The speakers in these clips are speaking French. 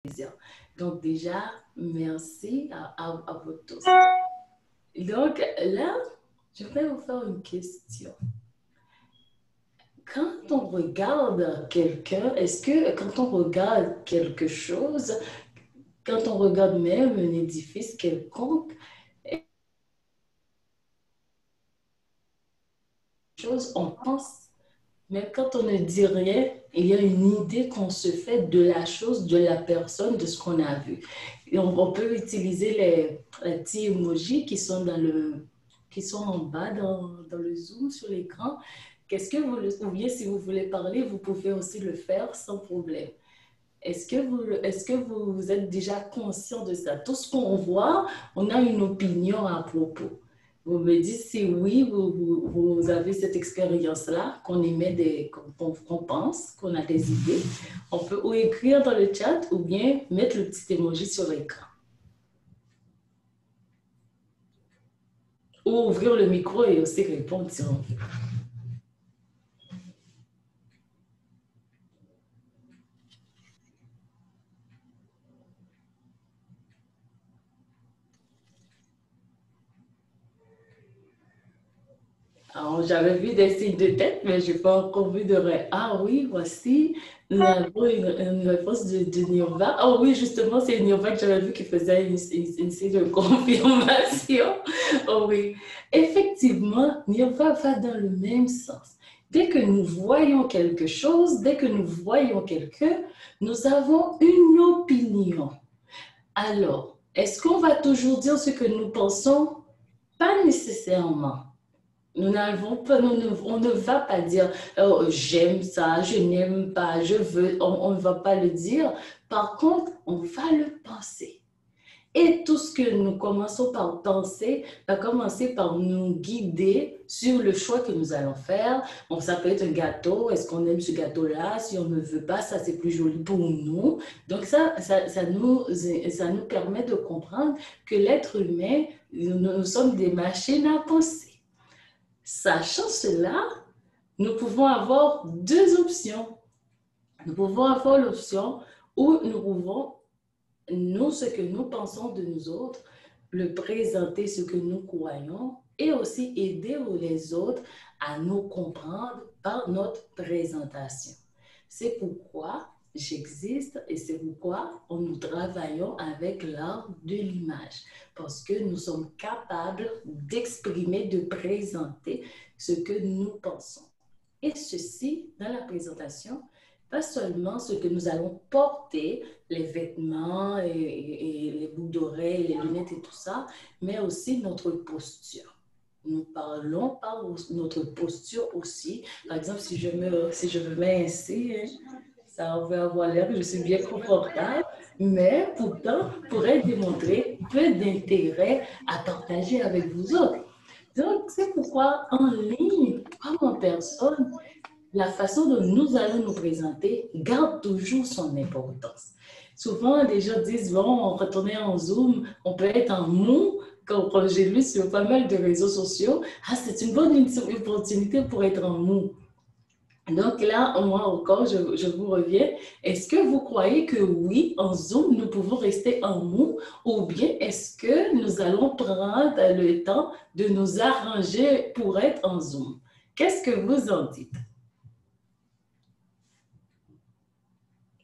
plaisir. Donc déjà, merci à vous tous. Donc là, je vais vous faire une question. Quand on regarde quelqu'un, est-ce que quand on regarde quelque chose, quand on regarde même un édifice quelconque, on pense, mais quand on ne dit rien, il y a une idée qu'on se fait de la chose, de la personne, de ce qu'on a vu. Et on peut utiliser les petits emojis qui sont qui sont en bas dans le Zoom sur l'écran. Qu'est-ce que ou bien si vous voulez parler, vous pouvez aussi le faire sans problème. Est-ce que vous êtes déjà conscient de ça? Tout ce qu'on voit, on a une opinion à propos. Vous me dites si oui, vous avez cette expérience-là, qu'on émet qu'on pense, qu'on a des idées. On peut ou écrire dans le chat ou bien mettre le petit emoji sur l'écran. Ou ouvrir le micro et aussi répondre si on veut. Alors, j'avais vu des signes de tête, mais je n'ai pas encore vu de réponse. Ah oui, voici, nous avons une réponse de Nirva. Ah oui, justement, c'est Nirva que j'avais vu qui faisait une signe de confirmation. Oh oui, effectivement, Nirva va dans le même sens. Dès que nous voyons quelque chose, dès que nous voyons quelqu'un, nous avons une opinion. Alors, est-ce qu'on va toujours dire ce que nous pensons? Pas nécessairement. Nous n'avons pas, on ne va pas dire oh, j'aime ça, je n'aime pas, je veux, on ne va pas le dire. Par contre, on va le penser. Et tout ce que nous commençons par penser va commencer par nous guider sur le choix que nous allons faire. Donc, ça peut être un gâteau. Est-ce qu'on aime ce gâteau-là? Si on ne veut pas, ça c'est plus joli pour nous. Donc, ça nous permet de comprendre que l'être humain, nous sommes des machines à penser. Sachant cela, nous pouvons avoir deux options. Nous pouvons avoir l'option où nous pouvons, nous, ce que nous pensons de nous autres, le présenter ce que nous croyons et aussi aider les autres à nous comprendre par notre présentation. C'est pourquoi j'existe et c'est pourquoi nous travaillons avec l'art de l'image, parce que nous sommes capables d'exprimer, de présenter ce que nous pensons. Et ceci, dans la présentation, pas seulement ce que nous allons porter, les vêtements et les boucles d'oreilles, les lunettes et tout ça, mais aussi notre posture. Nous parlons par notre posture aussi. Par exemple, si je me mets ainsi, ça va avoir l'air que je suis bien confortable, mais pourtant pourrait démontrer peu d'intérêt à partager avec vous autres. Donc, c'est pourquoi en ligne, comme en personne, la façon dont nous allons nous présenter garde toujours son importance. Souvent, les gens disent, bon, retourner en Zoom, on peut être en mou, comme j'ai lu sur pas mal de réseaux sociaux. Ah, c'est une bonne opportunité pour être en mou. Donc là, moi encore, je vous reviens. Est-ce que vous croyez que oui, en Zoom, nous pouvons rester en mou ou bien est-ce que nous allons prendre le temps de nous arranger pour être en Zoom? Qu'est-ce que vous en dites?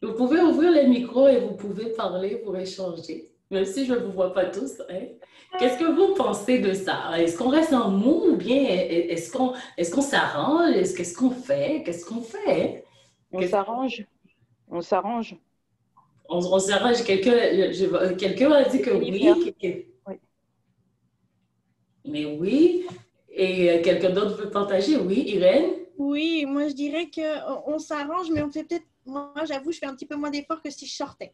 Vous pouvez ouvrir les micros et vous pouvez parler pour échanger, même si je ne vous vois pas tous. Hein? Qu'est-ce que vous pensez de ça? Est-ce qu'on reste en mou ou bien est-ce qu'on s'arrange? Qu'est-ce qu'on fait? Qu'est-ce qu'on fait? On s'arrange. On s'arrange. On s'arrange. Quelqu'un a dit que oui. Oui. Mais oui. Et quelqu'un d'autre veut partager? Oui, Irène? Oui, moi je dirais qu'on s'arrange, mais on fait peut-être, moi j'avoue, je fais un petit peu moins d'efforts que si je sortais.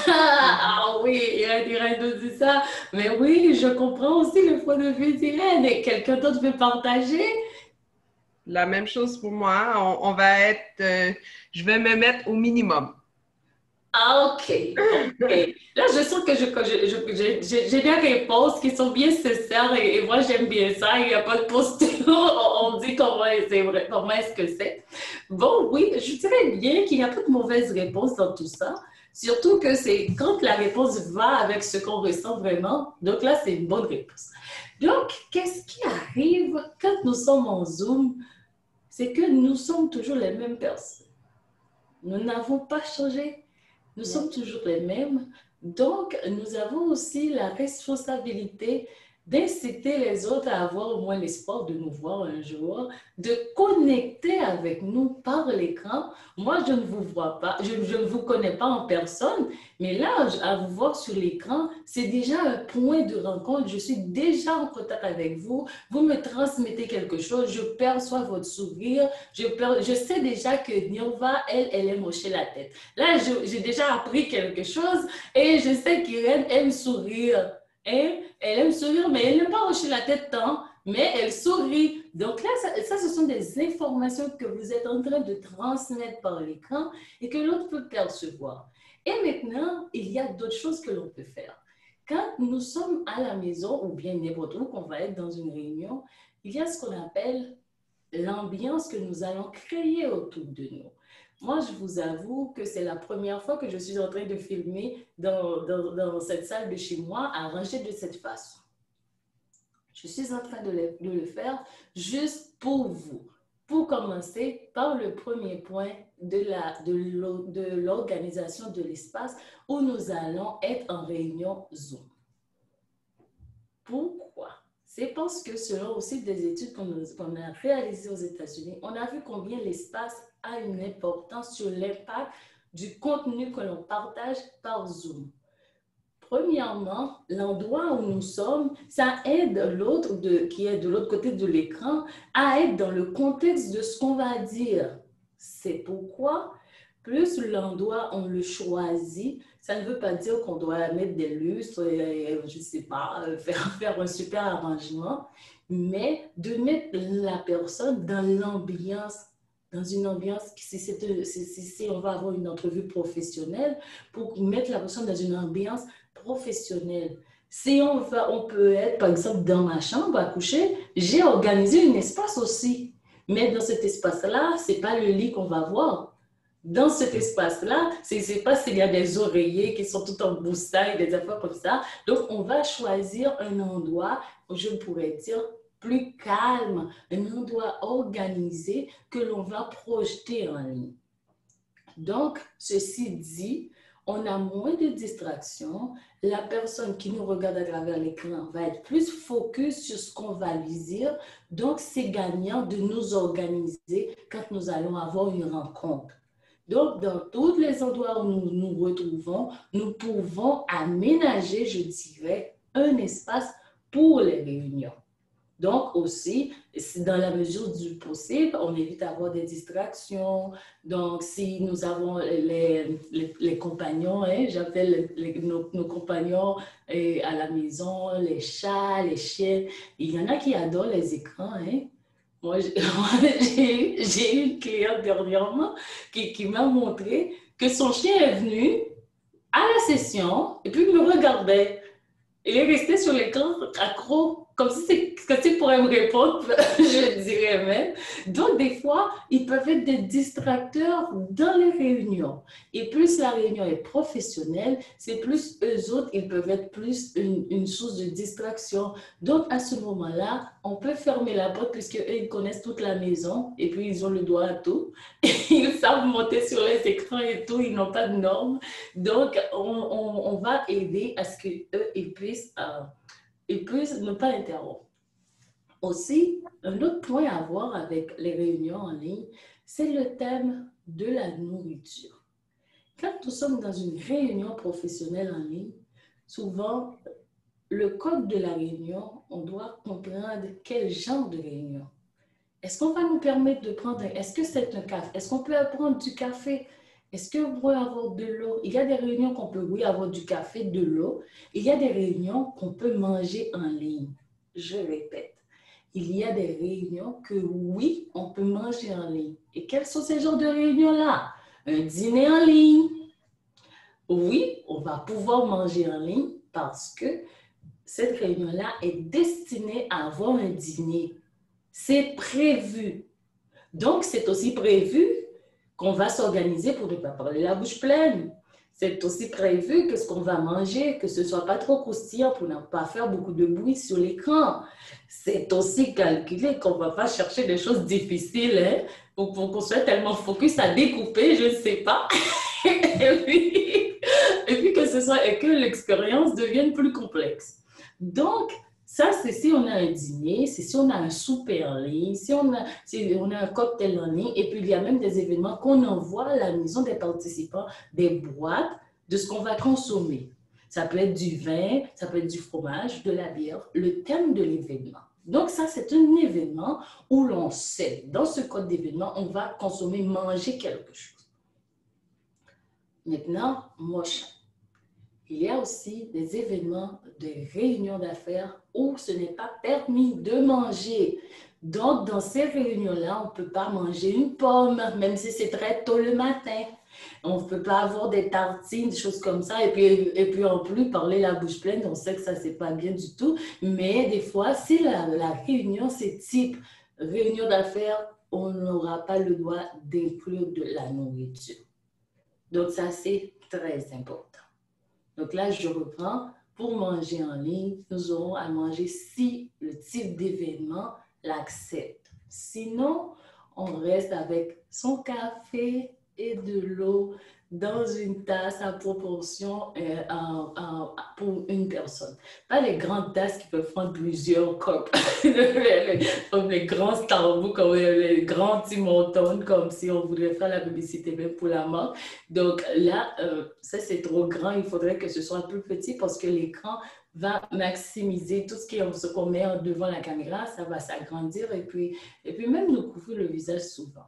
Ah oui, Irène nous dit ça. Mais oui, je comprends aussi le point de vue d'Irène. Et quelqu'un d'autre veut partager? La même chose pour moi. On va être... je vais me mettre au minimum. Ah, OK. Là, je sens que j'ai des réponses qui sont bien sincères et moi, j'aime bien ça. Il n'y a pas de posture. On dit comment est-ce que c'est. Bon, oui, je dirais bien qu'il n'y a pas de mauvaise réponse dans tout ça. Surtout que c'est quand la réponse va avec ce qu'on ressent vraiment. Donc là, c'est une bonne réponse. Donc, qu'est-ce qui arrive quand nous sommes en Zoom? C'est que nous sommes toujours les mêmes personnes. Nous n'avons pas changé. Nous sommes toujours les mêmes. Donc, nous avons aussi la responsabilité d'inciter les autres à avoir au moins l'espoir de nous voir un jour, de connecter avec nous par l'écran. Moi, je ne vous vois pas, je ne vous connais pas en personne, mais là, à vous voir sur l'écran, c'est déjà un point de rencontre. Je suis déjà en contact avec vous. Vous me transmettez quelque chose, je perçois votre sourire, je sais déjà que Nirva, elle aime hocher la tête. Là, j'ai déjà appris quelque chose et je sais qu'Irène aime sourire. Elle aime sourire, mais elle n'aime pas hocher la tête tant, mais elle sourit. Donc là, ça, ce sont des informations que vous êtes en train de transmettre par l'écran et que l'autre peut percevoir. Et maintenant, il y a d'autres choses que l'on peut faire. Quand nous sommes à la maison ou bien n'importe où qu'on va être dans une réunion, il y a ce qu'on appelle l'ambiance que nous allons créer autour de nous. Moi, je vous avoue que c'est la première fois que je suis en train de filmer dans cette salle de chez moi, arrangée de cette façon. Je suis en train de le faire juste pour vous. Pour commencer par le premier point de l'organisation de l'espace où nous allons être en réunion Zoom. Pourquoi? C'est parce que selon aussi des études qu'on a réalisées aux États-Unis, on a vu combien l'espace a une importance sur l'impact du contenu que l'on partage par Zoom. Premièrement, l'endroit où nous sommes, ça aide l'autre qui est de l'autre côté de l'écran à être dans le contexte de ce qu'on va dire. C'est pourquoi, plus l'endroit on le choisit, ça ne veut pas dire qu'on doit mettre des lustres et je ne sais pas, faire un super arrangement, mais de mettre la personne dans l'ambiance, dans une ambiance, si on va avoir une entrevue professionnelle, pour mettre la personne dans une ambiance professionnelle. Si on peut être, par exemple, dans ma chambre à coucher, j'ai organisé un espace aussi. Mais dans cet espace-là, ce n'est pas le lit qu'on va voir. Dans cet espace-là, c'est pas s'il y a des oreillers qui sont tout en broussailles, des affaires comme ça. Donc, on va choisir un endroit, je pourrais dire, plus calme, un endroit organisé que l'on va projeter en ligne. Donc, ceci dit, on a moins de distractions. La personne qui nous regarde à travers l'écran va être plus focus sur ce qu'on va lui dire. Donc, c'est gagnant de nous organiser quand nous allons avoir une rencontre. Donc, dans tous les endroits où nous nous retrouvons, nous pouvons aménager, je dirais, un espace pour les réunions. Donc aussi, dans la mesure du possible, on évite d'avoir des distractions. Donc, si nous avons les compagnons, hein, j'appelle nos compagnons à la maison, les chats, les chiens, il y en a qui adorent les écrans. Hein. Moi, j'ai eu une cliente dernièrement qui m'a montré que son chien est venu à la session et puis il me regardait. Il est resté sur l'écran accro, comme si tu pourrais me répondre, je dirais même. Donc, des fois, ils peuvent être des distracteurs dans les réunions. Et plus la réunion est professionnelle, c'est plus eux autres, ils peuvent être plus une source de distraction. Donc, à ce moment-là, on peut fermer la porte puisque eux, ils connaissent toute la maison et puis ils ont le droit à tout. Ils savent monter sur les écrans et tout, ils n'ont pas de normes. Donc, on va aider à ce qu'eux, ils puissent ne pas interrompre. Aussi, un autre point à voir avec les réunions en ligne, c'est le thème de la nourriture. Quand nous sommes dans une réunion professionnelle en ligne, souvent, le code de la réunion, on doit comprendre quel genre de réunion. Est-ce qu'on va nous permettre de prendre, est-ce que c'est un café? Est-ce qu'on peut prendre du café? Est-ce qu'on peut avoir de l'eau? Il y a des réunions qu'on peut, oui, avoir du café, de l'eau. Il y a des réunions qu'on peut manger en ligne. Je répète, il y a des réunions que, oui, on peut manger en ligne. Et quels sont ces genres de réunions-là? Un dîner en ligne. Oui, on va pouvoir manger en ligne parce que cette réunion-là est destinée à avoir un dîner. C'est prévu. Donc, c'est aussi prévu qu'on va s'organiser pour ne pas parler la bouche pleine. c'est aussi prévu que ce qu'on va manger, que ce ne soit pas trop croustillant pour ne pas faire beaucoup de bruit sur l'écran. C'est aussi calculé qu'on ne va pas chercher des choses difficiles hein, pour qu'on soit tellement focus à découper, je ne sais pas. Et puis que ce soit et que l'expérience devienne plus complexe. Donc, ça, c'est si on a un dîner, c'est si on a un souper en ligne, si on a un cocktail en ligne, et puis il y a même des événements qu'on envoie à la maison des participants, des boîtes de ce qu'on va consommer. Ça peut être du vin, ça peut être du fromage, de la bière, le thème de l'événement. Donc ça, c'est un événement où l'on sait, dans ce code d'événement, on va consommer, manger quelque chose. Maintenant, il y a aussi des événements, des réunions d'affaires où ce n'est pas permis de manger. Donc, dans ces réunions-là, on ne peut pas manger une pomme, même si c'est très tôt le matin. On ne peut pas avoir des tartines, des choses comme ça. Et puis en plus, parler la bouche pleine, on sait que ça, c'est pas bien du tout. Mais des fois, si la réunion, c'est type réunion d'affaires, on n'aura pas le droit d'inclure de la nourriture. Donc, ça, c'est très important. Donc là, je reprends. Pour manger en ligne, nous aurons à manger si le type d'événement l'accepte. Sinon, on reste avec son café et de l'eau dans une tasse à proportion pour une personne. Pas les grandes tasses qui peuvent prendre plusieurs copes, comme les grands Starbucks, comme les grands Tim Hortons, comme si on voudrait faire la publicité même pour la marque. Donc là, ça c'est trop grand, il faudrait que ce soit plus petit parce que l'écran va maximiser tout ce qu'on met devant la caméra, ça va s'agrandir et puis même nous couvrir le visage souvent.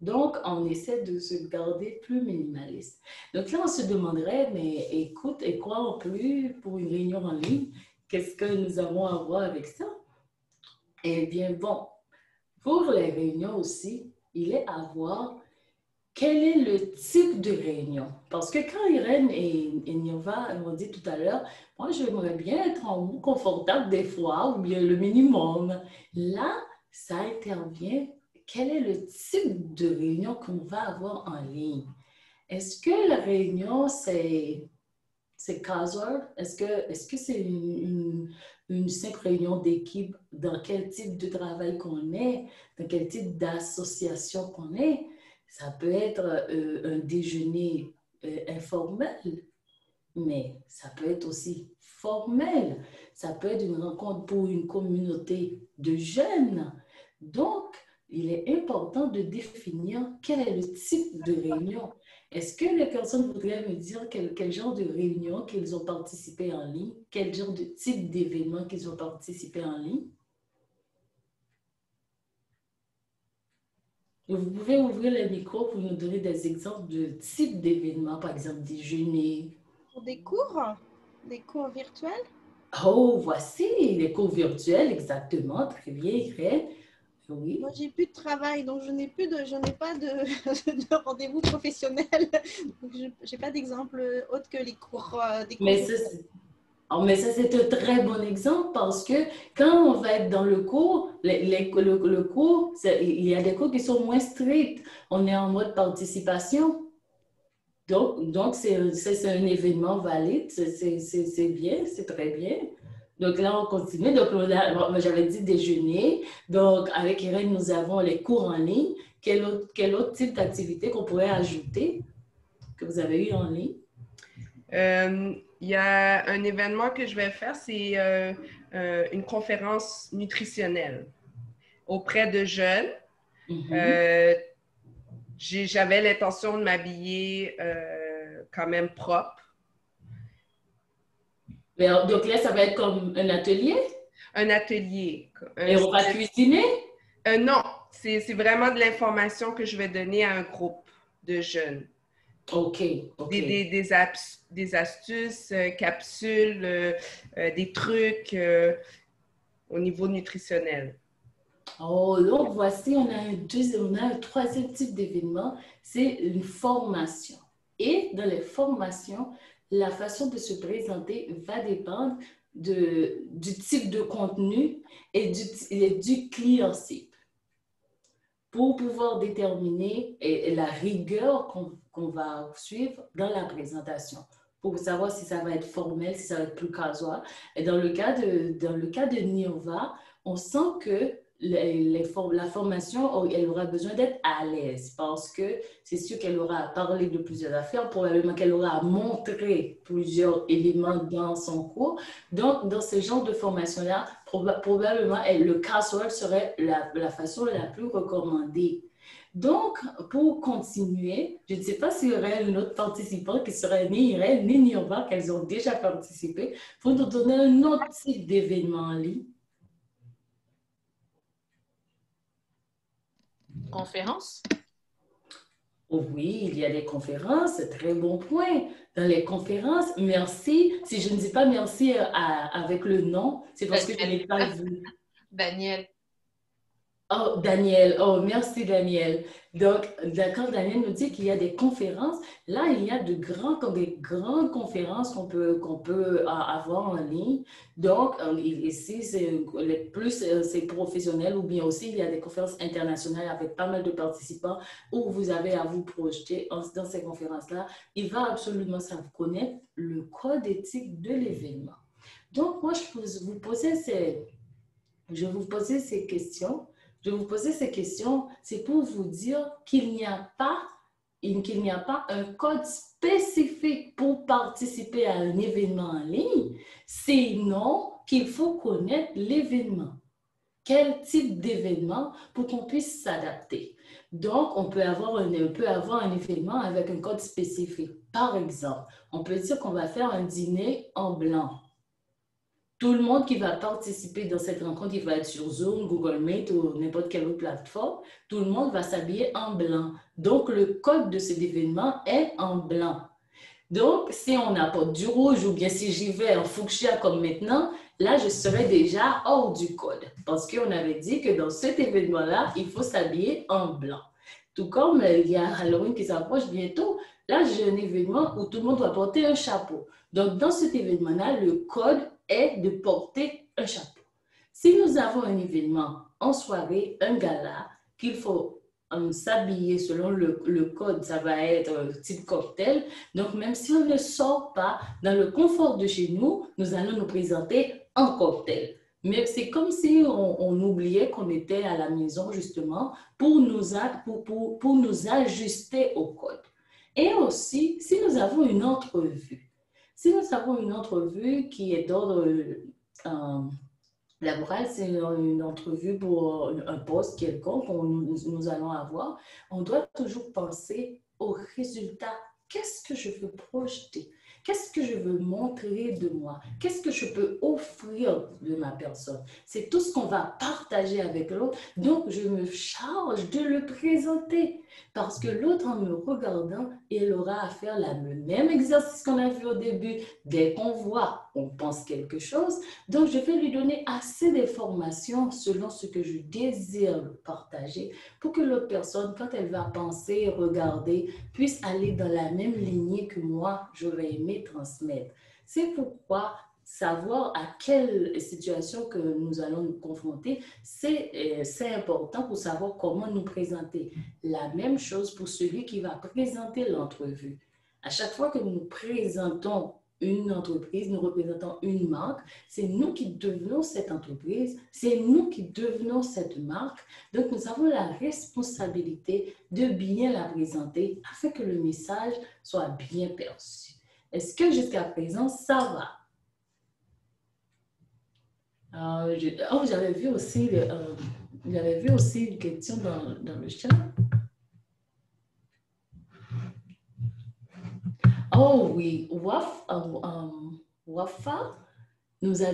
Donc, on essaie de se garder plus minimaliste. Donc là, on se demanderait, mais écoute, et quoi en plus pour une réunion en ligne? Qu'est-ce que nous avons à voir avec ça? Eh bien, bon, pour les réunions aussi, il est à voir quel est le type de réunion. Parce que quand Irène et Niova m'ont dit tout à l'heure, moi, j'aimerais bien être en haut confortable des fois, ou bien le minimum. Là, ça intervient. Quel est le type de réunion qu'on va avoir en ligne? Est-ce que la réunion, c'est casual? Est-ce que c'est une simple réunion d'équipe? Dans quel type de travail qu'on est? Dans quel type d'association qu'on est? Ça peut être un déjeuner informel, mais ça peut être aussi formel. Ça peut être une rencontre pour une communauté de jeunes. Donc, il est important de définir quel est le type de réunion. Est-ce que les personnes voudraient me dire quel genre de réunion qu'ils ont participé en ligne, quel genre de type d'événement qu'ils ont participé en ligne? Et vous pouvez ouvrir les micros pour nous donner des exemples de types d'événements, par exemple déjeuner. Pour des cours virtuels? Oh, voici les cours virtuels, exactement, très bien, Irène. Oui. Moi, j'ai plus de travail, donc je n'ai pas de rendez-vous professionnel. Donc, je n'ai pas d'exemple autre que les cours. Mais ça, c'est un très bon exemple parce que quand on va être dans le cours, le cours, il y a des cours qui sont moins stricts. On est en mode participation. Donc c'est un événement valide, c'est bien, c'est très bien. Donc là, on continue. Donc, j'avais dit déjeuner. Donc, avec Irène, nous avons les cours en ligne. Quel autre type d'activité qu'on pourrait ajouter que vous avez eu en ligne? Il y a un événement que je vais faire, c'est une conférence nutritionnelle auprès de jeunes. J'avais l'intention de m'habiller quand même propre. Donc là, ça va être comme un atelier? Un atelier. Et on va cuisiner? Non, c'est vraiment de l'information que je vais donner à un groupe de jeunes. OK. Des astuces, capsules, des trucs au niveau nutritionnel. Oh, donc voici, on a un troisième type d'événement, c'est une formation. Et dans les formations, la façon de se présenter va dépendre du type de contenu et du client cible. Pour pouvoir déterminer la rigueur qu'on va suivre dans la présentation pour savoir si ça va être formel, si ça va être plus casual. Et dans le cas de Nirva, on sent que la formation, elle aura besoin d'être à l'aise parce que c'est sûr qu'elle aura à parler de plusieurs affaires, probablement qu'elle aura à montrer plusieurs éléments dans son cours. Donc, dans ce genre de formation-là, probablement, le casual serait la façon la plus recommandée. Donc, pour continuer, je ne sais pas s'il y aurait un autre participant qui serait ni Irène ni Nirva, qu'elles ont déjà participé, pour nous donner un autre type d'événement en ligne. Conférence? Oh oui, il y a des conférences, très bon point. Dans les conférences, merci. Si je ne dis pas merci avec le nom, c'est parce que je n'ai pas vu. Daniel. Oh, Daniel. Oh, merci, Daniel. Donc, d'accord, Daniel nous dit qu'il y a des conférences. Là, il y a des grandes conférences qu'on peut avoir en ligne. Donc, ici, c'est professionnel ou bien aussi, il y a des conférences internationales avec pas mal de participants où vous avez à vous projeter dans ces conférences-là. Il va absolument savoir connaître le code éthique de l'événement. Donc, moi, je vais vous poser ces questions. Je vais vous poser ces questions, c'est pour vous dire qu'il n'y a pas un code spécifique pour participer à un événement en ligne, sinon qu'il faut connaître l'événement. Quel type d'événement pour qu'on puisse s'adapter. Donc, on peut avoir un événement avec un code spécifique. Par exemple, on peut dire qu'on va faire un dîner en blanc. Tout le monde qui va participer dans cette rencontre, il va être sur Zoom, Google Meet ou n'importe quelle autre plateforme, tout le monde va s'habiller en blanc. Donc, le code de cet événement est en blanc. Donc, si on apporte du rouge ou bien si j'y vais en fuchsia comme maintenant, là, je serai déjà hors du code parce qu'on avait dit que dans cet événement-là, il faut s'habiller en blanc. Tout comme il y a Halloween qui s'approche bientôt, là, j'ai un événement où tout le monde doit porter un chapeau. Donc, dans cet événement-là, le code est de porter un chapeau. Si nous avons un événement en soirée, un gala, qu'il faut s'habiller selon le code, ça va être type cocktail. Donc, même si on ne sort pas dans le confort de chez nous, nous allons nous présenter en cocktail. Mais c'est comme si on oubliait qu'on était à la maison, justement, pour nous ajuster au code. Et aussi, si nous avons une entrevue, qui est d'ordre laboral, c'est une entrevue pour un poste quelconque que nous allons avoir, on doit toujours penser au résultat. Qu'est-ce que je veux projeter? Qu'est-ce que je veux montrer de moi? Qu'est-ce que je peux offrir de ma personne? C'est tout ce qu'on va partager avec l'autre. Donc, je me charge de le présenter. Parce que l'autre, en me regardant, il aura à faire le même exercice qu'on a vu au début. Dès qu'on voit, on pense quelque chose. Donc, je vais lui donner assez d'informations selon ce que je désire partager pour que l'autre personne, quand elle va penser, regarder, puisse aller dans la même lignée que moi, j'aurais aimé transmettre. C'est pourquoi savoir à quelle situation que nous allons nous confronter, c'est important pour savoir comment nous présenter. La même chose pour celui qui va présenter l'entrevue. À chaque fois que nous présentons une entreprise, nous représentons une marque, c'est nous qui devenons cette entreprise, c'est nous qui devenons cette marque. Donc, nous avons la responsabilité de bien la présenter afin que le message soit bien perçu. Est-ce que jusqu'à présent, ça va? J'avais vu aussi une question dans le chat. Oh oui, Wafa nous a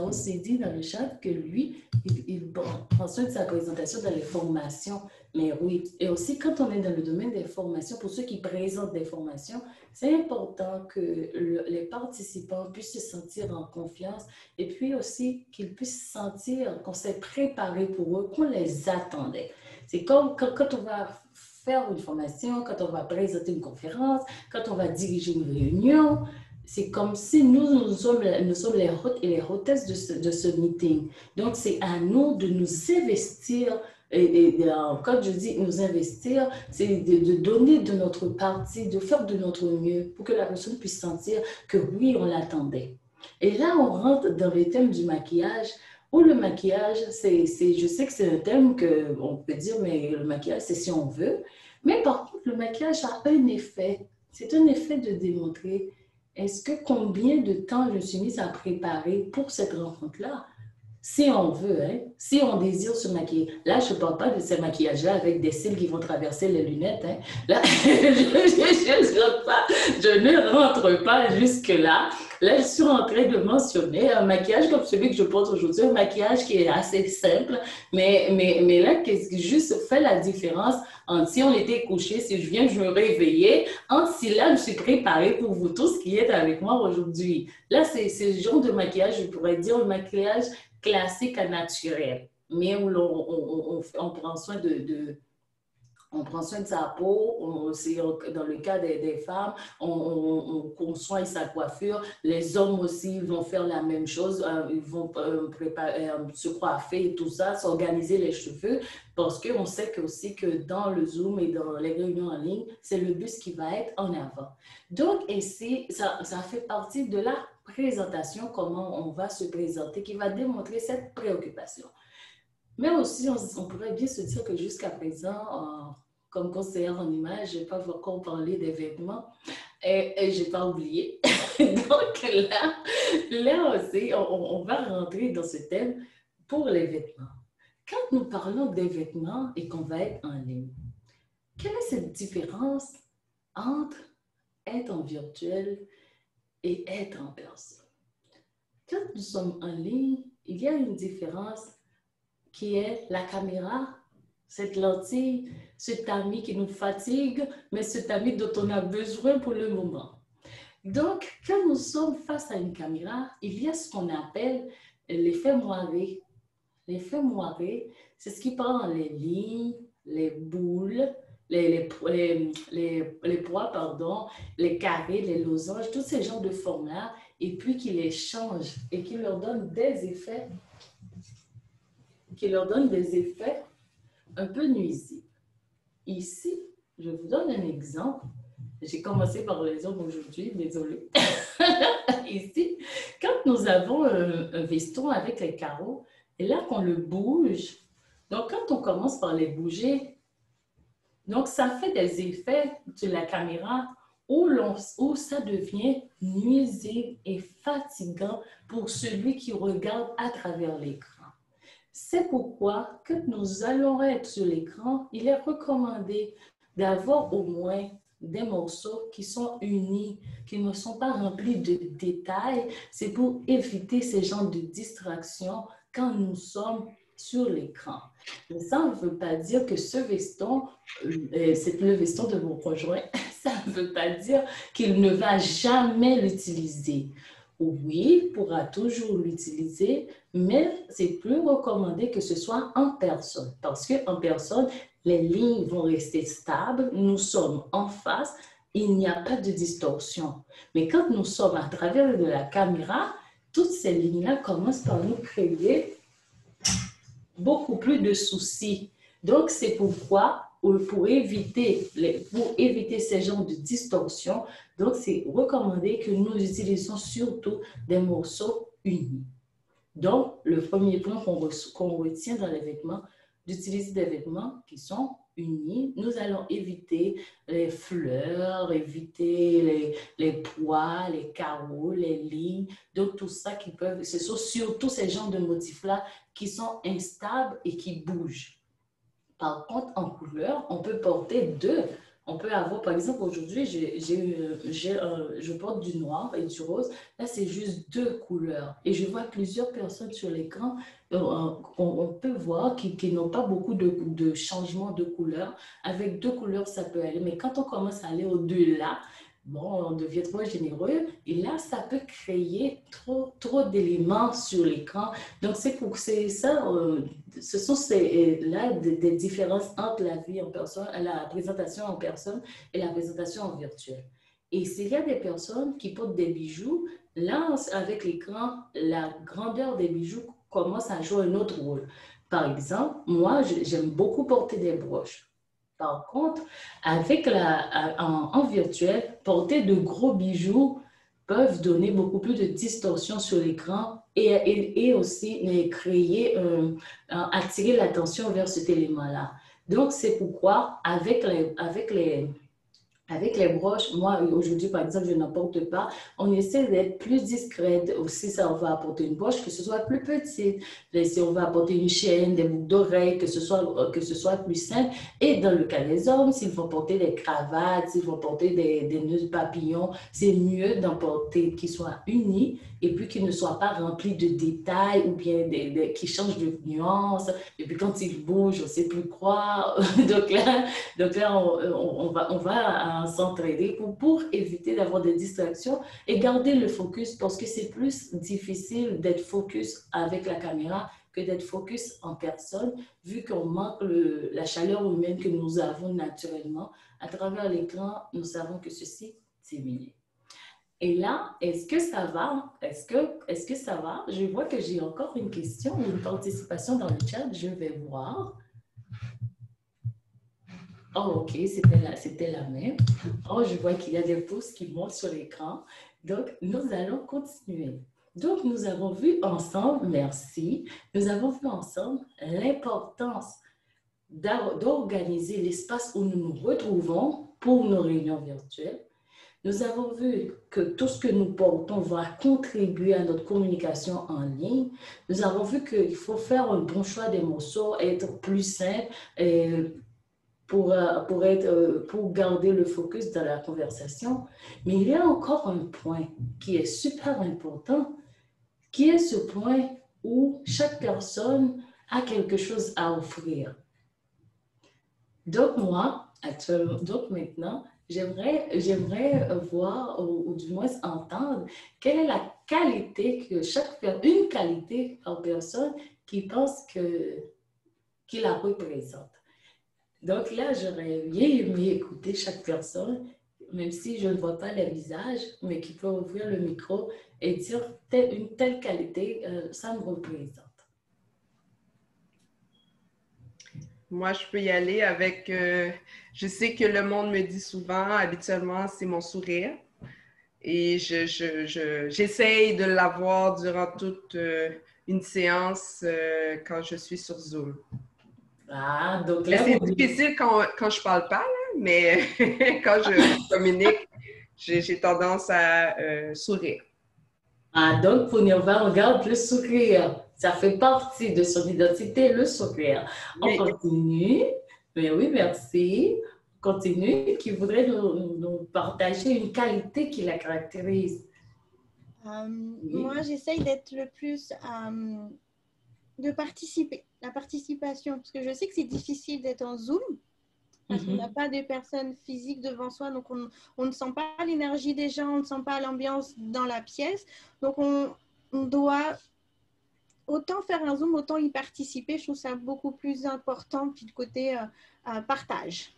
aussi dit dans le chat que lui, il prend soin de sa présentation dans les formations. Mais oui, et aussi quand on est dans le domaine des formations, pour ceux qui présentent des formations, c'est important que les participants puissent se sentir en confiance et puis aussi qu'ils puissent sentir qu'on s'est préparé pour eux, qu'on les attendait. C'est comme quand on va faire une formation, quand on va présenter une conférence, quand on va diriger une réunion, c'est comme si nous sommes les hôtes et les hôtesses de ce meeting. Donc, c'est à nous de nous investir Quand je dis nous investir, c'est de donner de notre partie, de faire de notre mieux pour que la personne puisse sentir que oui, on l'attendait. Et là, on rentre dans le thème du maquillage, où le maquillage, je sais que c'est un thème qu'on peut dire, mais le maquillage, c'est si on veut. Mais par contre, le maquillage a un effet. C'est un effet de démontrer est-ce que combien de temps je me suis mise à préparer pour cette rencontre-là? Si on veut, hein, si on désire se maquiller. Là, je ne parle pas de ces maquillages-là avec des cils qui vont traverser les lunettes. Hein. Là, je ne rentre pas jusque-là. Là, je suis en train de mentionner un maquillage comme celui que je porte aujourd'hui, un maquillage qui est assez simple, mais là, qu'est-ce qui juste fait la différence entre si on était couché, si je viens, je me réveillais, entre si là, je suis préparée pour vous tous qui êtes avec moi aujourd'hui. Là, c'est ce genre de maquillage, je pourrais dire, un maquillage classique à naturel, mais où on prend soin on prend soin de sa peau, dans le cas des femmes, on soigne sa coiffure. Les hommes aussi vont faire la même chose, ils vont préparer, se coiffer et tout ça, s'organiser les cheveux, parce qu'on sait aussi que dans le Zoom et dans les réunions en ligne, c'est le bus qui va être en avant. Donc, ici, ça fait partie de la présentation, comment on va se présenter, qui va démontrer cette préoccupation. Mais aussi, on pourrait bien se dire que jusqu'à présent, comme conseillère en image, je n'ai pas encore parlé des vêtements et je n'ai pas oublié. Donc là aussi, on va rentrer dans ce thème pour les vêtements. Quand nous parlons des vêtements et qu'on va être en ligne, quelle est cette différence entre être en virtuel et être en personne? Quand nous sommes en ligne, il y a une différence qui est la caméra, cette lentille, cet ami qui nous fatigue, mais cet ami dont on a besoin pour le moment. Donc, quand nous sommes face à une caméra, il y a ce qu'on appelle l'effet moiré. L'effet moiré, c'est ce qui prend les lignes, les boules, les poids, pardon, les carrés, les losanges, tous ces genres de formes-là, et puis qui les change et qui leur donne des effets un peu nuisibles. Ici, je vous donne un exemple. J'ai commencé par les hommes aujourd'hui, désolée. Ici, quand nous avons un veston avec les carreaux, et là qu'on le bouge, donc quand on commence par les bouger, donc ça fait des effets de la caméra où ça devient nuisible et fatigant pour celui qui regarde à travers l'écran. C'est pourquoi, quand nous allons être sur l'écran, il est recommandé d'avoir au moins des morceaux qui sont unis, qui ne sont pas remplis de détails. C'est pour éviter ces genres de distractions quand nous sommes sur l'écran. Mais ça ne veut pas dire que ce veston, c'est le veston de mon conjoint, ça ne veut pas dire qu'il ne va jamais l'utiliser. Oui, il pourra toujours l'utiliser, mais c'est plus recommandé que ce soit en personne. Parce qu'en personne, les lignes vont rester stables, nous sommes en face, il n'y a pas de distorsion. Mais quand nous sommes à travers de la caméra, toutes ces lignes-là commencent par nous créer beaucoup plus de soucis. Donc, c'est pourquoi, pour éviter ces genres de distorsion, donc c'est recommandé que nous utilisons surtout des morceaux unis. Donc, le premier point qu'on retient dans les vêtements, d'utiliser des vêtements qui sont unis. Nous allons éviter les fleurs, éviter les poids, les carreaux, les lignes. Donc, tout ça ce sont surtout ces genres de motifs-là qui sont instables et qui bougent. Par contre, en couleur, on peut porter deux. On peut avoir, par exemple, aujourd'hui, je porte du noir et du rose. Là, c'est juste deux couleurs. Et je vois plusieurs personnes sur l'écran, on peut voir qui n'ont pas beaucoup de changements de couleur. Avec deux couleurs, ça peut aller. Mais quand on commence à aller au-delà, bon, on devient trop généreux. Et là, ça peut créer trop d'éléments sur l'écran. Donc, c'est ça. Ce sont là des différences entre la vie en personne, la présentation en personne et la présentation en virtuel. Et s'il y a des personnes qui portent des bijoux, là, avec l'écran, la grandeur des bijoux commence à jouer un autre rôle. Par exemple, moi, j'aime beaucoup porter des broches. Par contre, en virtuel, porter de gros bijoux peuvent donner beaucoup plus de distorsion sur l'écran et aussi créer, attirer l'attention vers cet élément-là. Donc, c'est pourquoi, avec les broches, moi, aujourd'hui, par exemple, je n'en porte pas. On essaie d'être plus discrète. Si ça, on va apporter une broche, que ce soit plus petite. Si on va apporter une chaîne, des boucles d'oreilles, que ce soit plus simple. Et dans le cas des hommes, s'ils vont porter des cravates, s'ils vont porter des nœuds papillons, c'est mieux d'en porter qui soient unis et puis qui ne soient pas remplis de détails ou bien qui changent de nuance. Et puis quand ils bougent, on ne sait plus quoi. Donc là on va s'entraider pour éviter d'avoir des distractions et garder le focus parce que c'est plus difficile d'être focus avec la caméra que d'être focus en personne, vu qu'on manque la chaleur humaine que nous avons naturellement. À travers l'écran, nous savons que ceci, c'est miné. Et là, est-ce que ça va? Est-ce que ça va? Je vois que j'ai encore une question ou une participation dans le chat. Je vais voir. Oh, OK, c'était la même. Oh, je vois qu'il y a des pouces qui montent sur l'écran. Donc, nous allons continuer. Donc, nous avons vu ensemble, merci, nous avons vu ensemble l'importance d'organiser l'espace où nous nous retrouvons pour nos réunions virtuelles. Nous avons vu que tout ce que nous portons va contribuer à notre communication en ligne. Nous avons vu qu'il faut faire un bon choix des morceaux, être plus simple pour garder le focus dans la conversation. Mais il y a encore un point qui est super important, qui est ce point où chaque personne a quelque chose à offrir. Donc moi, actuellement, donc maintenant, j'aimerais voir ou du moins entendre quelle est la qualité une qualité par personne qui pense qu'il la représente. Donc là, j'aurais bien aimé écouter chaque personne, même si je ne vois pas les visages, mais qui peut ouvrir le micro et dire une telle qualité, ça me représente. Moi, je peux y aller avec... je sais que le monde me dit souvent, habituellement, c'est mon sourire. Et j'essaye de l'avoir durant toute une séance quand je suis sur Zoom. Ah, donc là, c'est difficile quand je parle pas, là, mais quand je communique, j'ai tendance à sourire. Ah, donc pour Nirva, on garde le sourire. Ça fait partie de son identité, le sourire. Oui. On continue. Mais oui, merci. On continue. Qui voudrait nous partager une qualité qui la caractérise? Oui. Moi, j'essaye d'être le plus... de participer, la participation, parce que je sais que c'est difficile d'être en Zoom, parce qu'on n'a pas de personnes physiques devant soi, donc on ne sent pas l'énergie des gens, on ne sent pas l'ambiance dans la pièce, donc on doit autant faire un Zoom, autant y participer. Je trouve ça beaucoup plus important, puis le côté partage.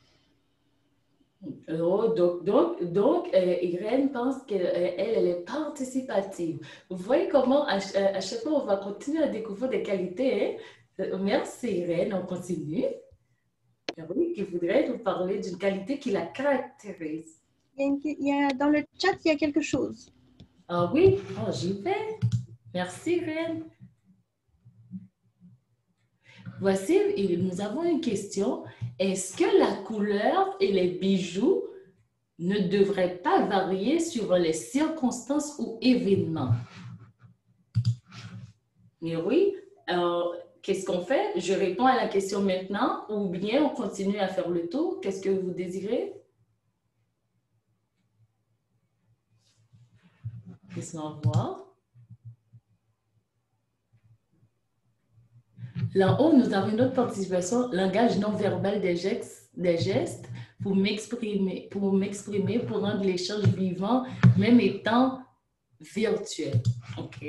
Oh, donc Irène pense qu'elle est participative. Vous voyez comment à chaque fois on va continuer à découvrir des qualités. Hein? Merci Irène, on continue. Oui, qui voudrait nous parler d'une qualité qui la caractérise. Dans le chat, il y a quelque chose. Ah oui, oh, j'y vais. Merci Irène. Voici, nous avons une question. Est-ce que la couleur et les bijoux ne devraient pas varier suivant les circonstances ou événements? Mais oui, qu'est-ce qu'on fait? Je réponds à la question maintenant ou bien on continue à faire le tour? Qu'est-ce que vous désirez? Laissez-moi voir. Là-haut, nous avons une autre participation, langage non verbal des gestes pour m'exprimer, pour rendre l'échange vivant, même étant virtuel. OK?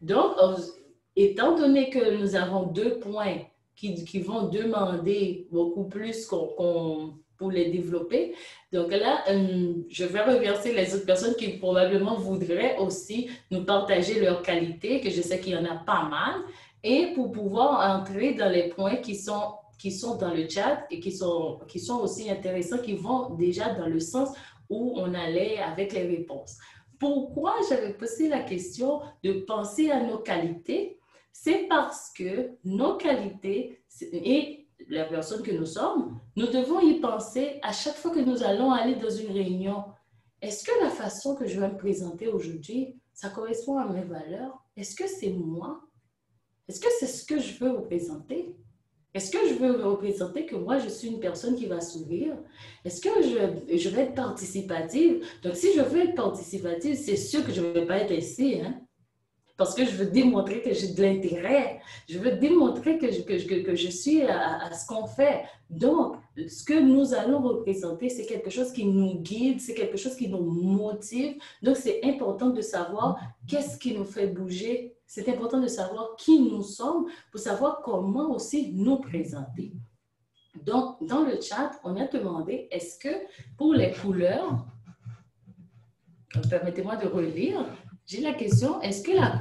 Donc, étant donné que nous avons 2 points qui vont demander beaucoup plus qu'on pour les développer. Donc là, je vais remercier les autres personnes qui probablement voudraient aussi nous partager leurs qualités, que je sais qu'il y en a pas mal, et pour pouvoir entrer dans les points qui sont dans le chat et qui sont aussi intéressants, qui vont déjà dans le sens où on allait avec les réponses. Pourquoi j'avais posé la question de penser à nos qualités? C'est parce que nos qualités et la personne que nous sommes, nous devons y penser à chaque fois que nous allons aller dans une réunion. Est-ce que la façon que je vais me présenter aujourd'hui, ça correspond à mes valeurs? Est-ce que c'est moi? Est-ce que c'est ce que je veux représenter? Est-ce que je veux représenter que moi, je suis une personne qui va sourire? Est-ce que je vais être participative? Donc, si je veux être participative, c'est sûr que je ne vais pas être ici, hein? Parce que je veux démontrer que j'ai de l'intérêt. Je veux démontrer que je suis à ce qu'on fait. Donc, ce que nous allons représenter, c'est quelque chose qui nous guide, c'est quelque chose qui nous motive. Donc, c'est important de savoir qu'est-ce qui nous fait bouger. C'est important de savoir qui nous sommes pour savoir comment aussi nous présenter. Donc, dans le chat, on a demandé, est-ce que pour les couleurs, permettez-moi de relire, j'ai la question, est-ce que la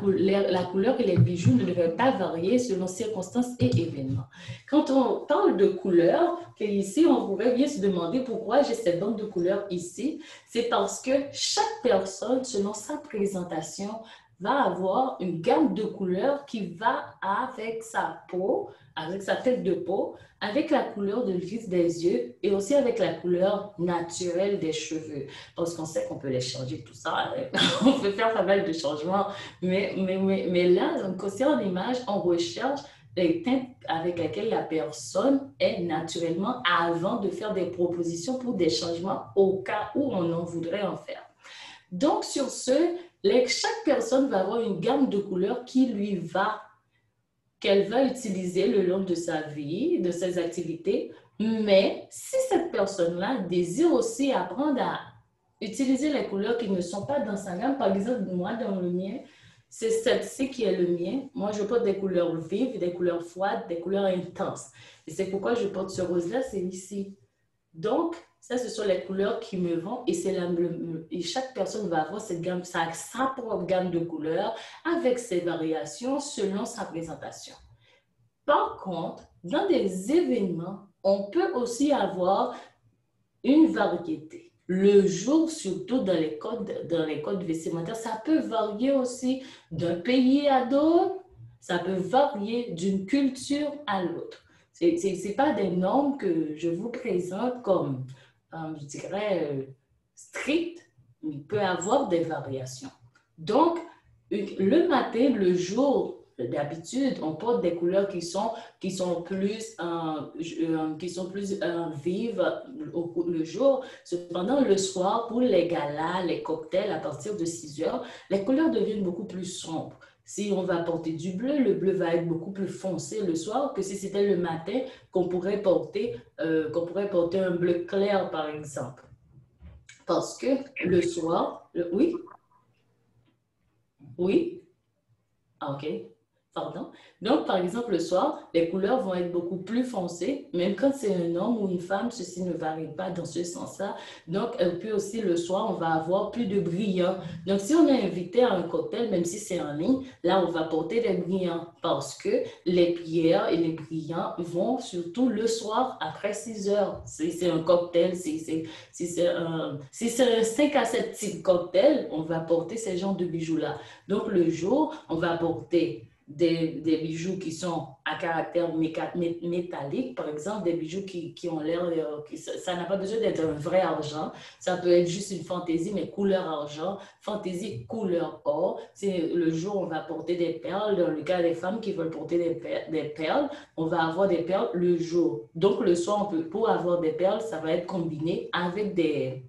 couleur et les bijoux ne devraient pas varier selon circonstances et événements? Quand on parle de couleurs, ici, on pourrait bien se demander pourquoi j'ai cette bande de couleurs ici. C'est parce que chaque personne, selon sa présentation, va avoir une gamme de couleurs qui va avec sa peau, avec sa tête de peau, avec la couleur de l'iris des yeux et aussi avec la couleur naturelle des cheveux. Parce qu'on sait qu'on peut les changer, tout ça. On peut faire pas mal de changements. Mais là, concernant l'image, on recherche les teintes avec lesquelles la personne est naturellement avant de faire des propositions pour des changements au cas où on en voudrait en faire. Donc, sur ce, chaque personne va avoir une gamme de couleurs qu'elle va utiliser le long de sa vie, de ses activités. Mais si cette personne-là désire aussi apprendre à utiliser les couleurs qui ne sont pas dans sa gamme, par exemple, moi, dans le mien, c'est celle-ci qui est le mien. Moi, je porte des couleurs vives, des couleurs froides, des couleurs intenses. Et c'est pourquoi je porte ce rose-là, c'est ici. Donc, ça, ce sont les couleurs qui me vont et chaque personne va avoir cette gamme, sa propre gamme de couleurs avec ses variations selon sa présentation. Par contre, dans des événements, on peut aussi avoir une variété. Le jour, surtout dans les codes vestimentaires, ça peut varier aussi d'un pays à l'autre, ça peut varier d'une culture à l'autre. Ce n'est pas des normes que je vous présente comme, je dirais, strictes, mais il peut y avoir des variations. Donc, le matin, le jour, d'habitude, on porte des couleurs qui sont plus vives le jour. Cependant, le soir, pour les galas, les cocktails, à partir de 6 heures, les couleurs deviennent beaucoup plus sombres. Si on va porter du bleu, le bleu va être beaucoup plus foncé le soir que si c'était le matin qu'on pourrait porter un bleu clair, par exemple. Parce que le soir, oui? Oui? Ah, OK. Pardon. Donc, par exemple, le soir, les couleurs vont être beaucoup plus foncées, même quand c'est un homme ou une femme, ceci ne varie pas dans ce sens-là. Donc, puis aussi, le soir, on va avoir plus de brillants. Donc, si on est invité à un cocktail, même si c'est en ligne, là, on va porter des brillants parce que les pierres et les brillants vont surtout le soir après 6 heures. Si c'est un cocktail, si c'est un 5 à 7 types cocktail, on va porter ces genres de bijoux-là. Donc, le jour, on va porter des bijoux qui sont à caractère métallique, par exemple, des bijoux qui ont l'air, ça n'a pas besoin d'être un vrai argent, ça peut être juste une fantaisie, mais couleur argent, fantaisie couleur or. Le jour, on va porter des perles, dans le cas des femmes qui veulent porter des perles, on va avoir des perles le jour. Donc, le soir, pour avoir des perles, ça va être combiné avec des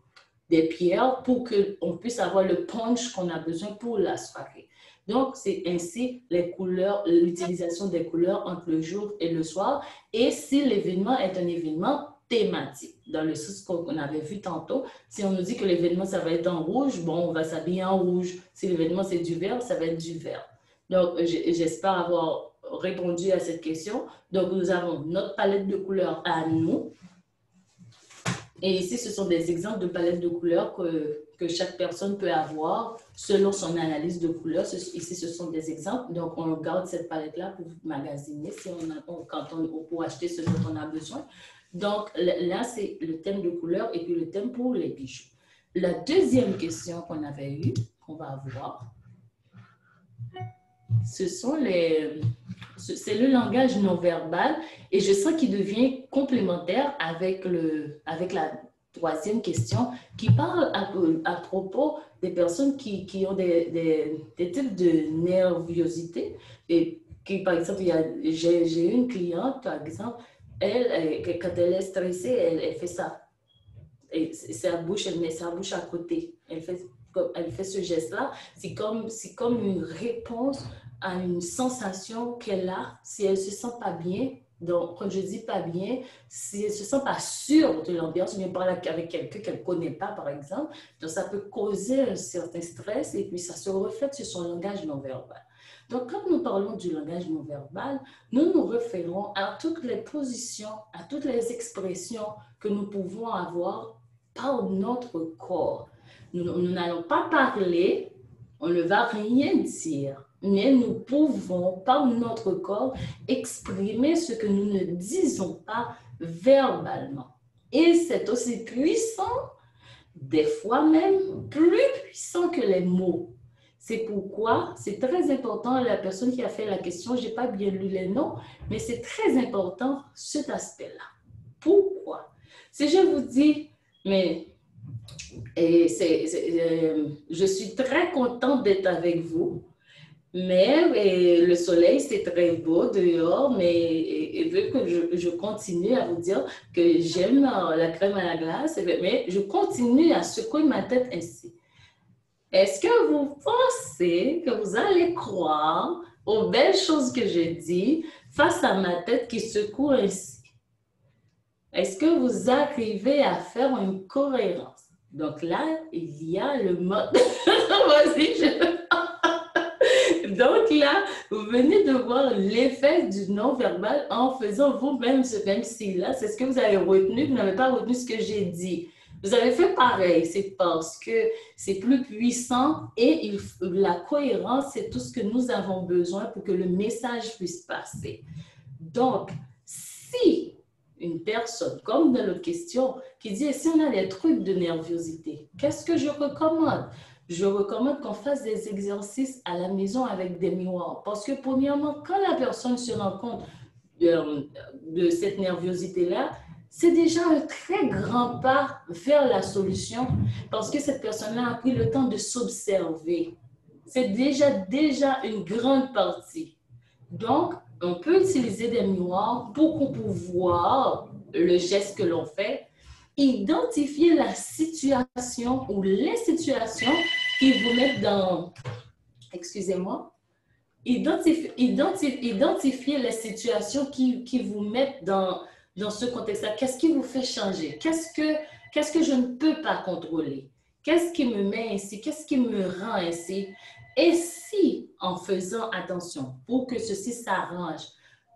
pierres pour qu'on puisse avoir le punch qu'on a besoin pour la soirée. Donc, c'est ainsi les couleurs, l'utilisation des couleurs entre le jour et le soir. Et si l'événement est un événement thématique, dans le sens qu'on avait vu tantôt, si on nous dit que l'événement, ça va être en rouge, bon, on va s'habiller en rouge. Si l'événement, c'est du vert, ça va être du vert. Donc, j'espère avoir répondu à cette question. Donc, nous avons notre palette de couleurs à nous. Et ici, ce sont des exemples de palettes de couleurs que chaque personne peut avoir selon son analyse de couleurs. Ici, ce sont des exemples. Donc, on garde cette palette-là pour magasiner si pour acheter ce dont on a besoin. Donc, là, c'est le thème de couleur et puis le thème pour les bijoux. La deuxième question qu'on avait eue, qu'on va avoir, c'est le langage non verbal et je sens qu'il devient complémentaire avec la troisième question qui parle à propos des personnes qui ont des types de nervosité et qui, par exemple, j'ai une cliente, par exemple, elle, quand elle est stressée, elle fait ça. Et sa bouche, elle met sa bouche à côté. Elle fait ce geste-là. C'est comme une réponse à une sensation qu'elle a si elle ne se sent pas bien. Donc, quand je dis pas bien, si elle ne se sent pas sûre de l'ambiance, ou bien parler avec quelqu'un qu'elle ne connaît pas, par exemple, donc ça peut causer un certain stress et puis ça se reflète sur son langage non verbal. Donc, quand nous parlons du langage non verbal, nous nous référons à toutes les positions, à toutes les expressions que nous pouvons avoir par notre corps. Nous n'allons pas parler, on ne va rien dire, mais nous pouvons, par notre corps, exprimer ce que nous ne disons pas verbalement. Et c'est aussi puissant, des fois même plus puissant que les mots. C'est pourquoi c'est très important, la personne qui a fait la question, je n'ai pas bien lu les noms, mais c'est très important cet aspect-là. Pourquoi? Si je vous dis, mais je suis très contente d'être avec vous, mais le soleil, c'est très beau dehors, mais vu que je continue à vous dire que j'aime la crème à la glace, mais je continue à secouer ma tête ainsi. Est-ce que vous pensez que vous allez croire aux belles choses que je dis face à ma tête qui secoue ainsi? Est-ce que vous arrivez à faire une cohérence? Donc là, il y a le mode. Donc là, vous venez de voir l'effet du non-verbal en faisant vous-même ce même style-là. C'est ce que vous avez retenu. Vous n'avez pas retenu ce que j'ai dit. Vous avez fait pareil. C'est parce que c'est plus puissant et la cohérence, c'est tout ce que nous avons besoin pour que le message puisse passer. Donc, si une personne, comme dans l'autre question, qui dit, si on a des trucs de nervosité, qu'est-ce que je recommande? Je recommande qu'on fasse des exercices à la maison avec des miroirs. Parce que premièrement, quand la personne se rend compte de cette nervosité-là, c'est déjà un très grand pas vers la solution parce que cette personne-là a pris le temps de s'observer. C'est déjà une grande partie. Donc, on peut utiliser des miroirs pour voir le geste que l'on fait, identifier la situation ou les situations qui vous mettent dans... Excusez-moi. Identifier les situations qui vous mettent dans ce contexte-là. Qu'est-ce qui vous fait changer? Qu'est-ce que je ne peux pas contrôler? Qu'est-ce qui me met ainsi? Qu'est-ce qui me rend ainsi? Et si, en faisant attention, pour que ceci s'arrange,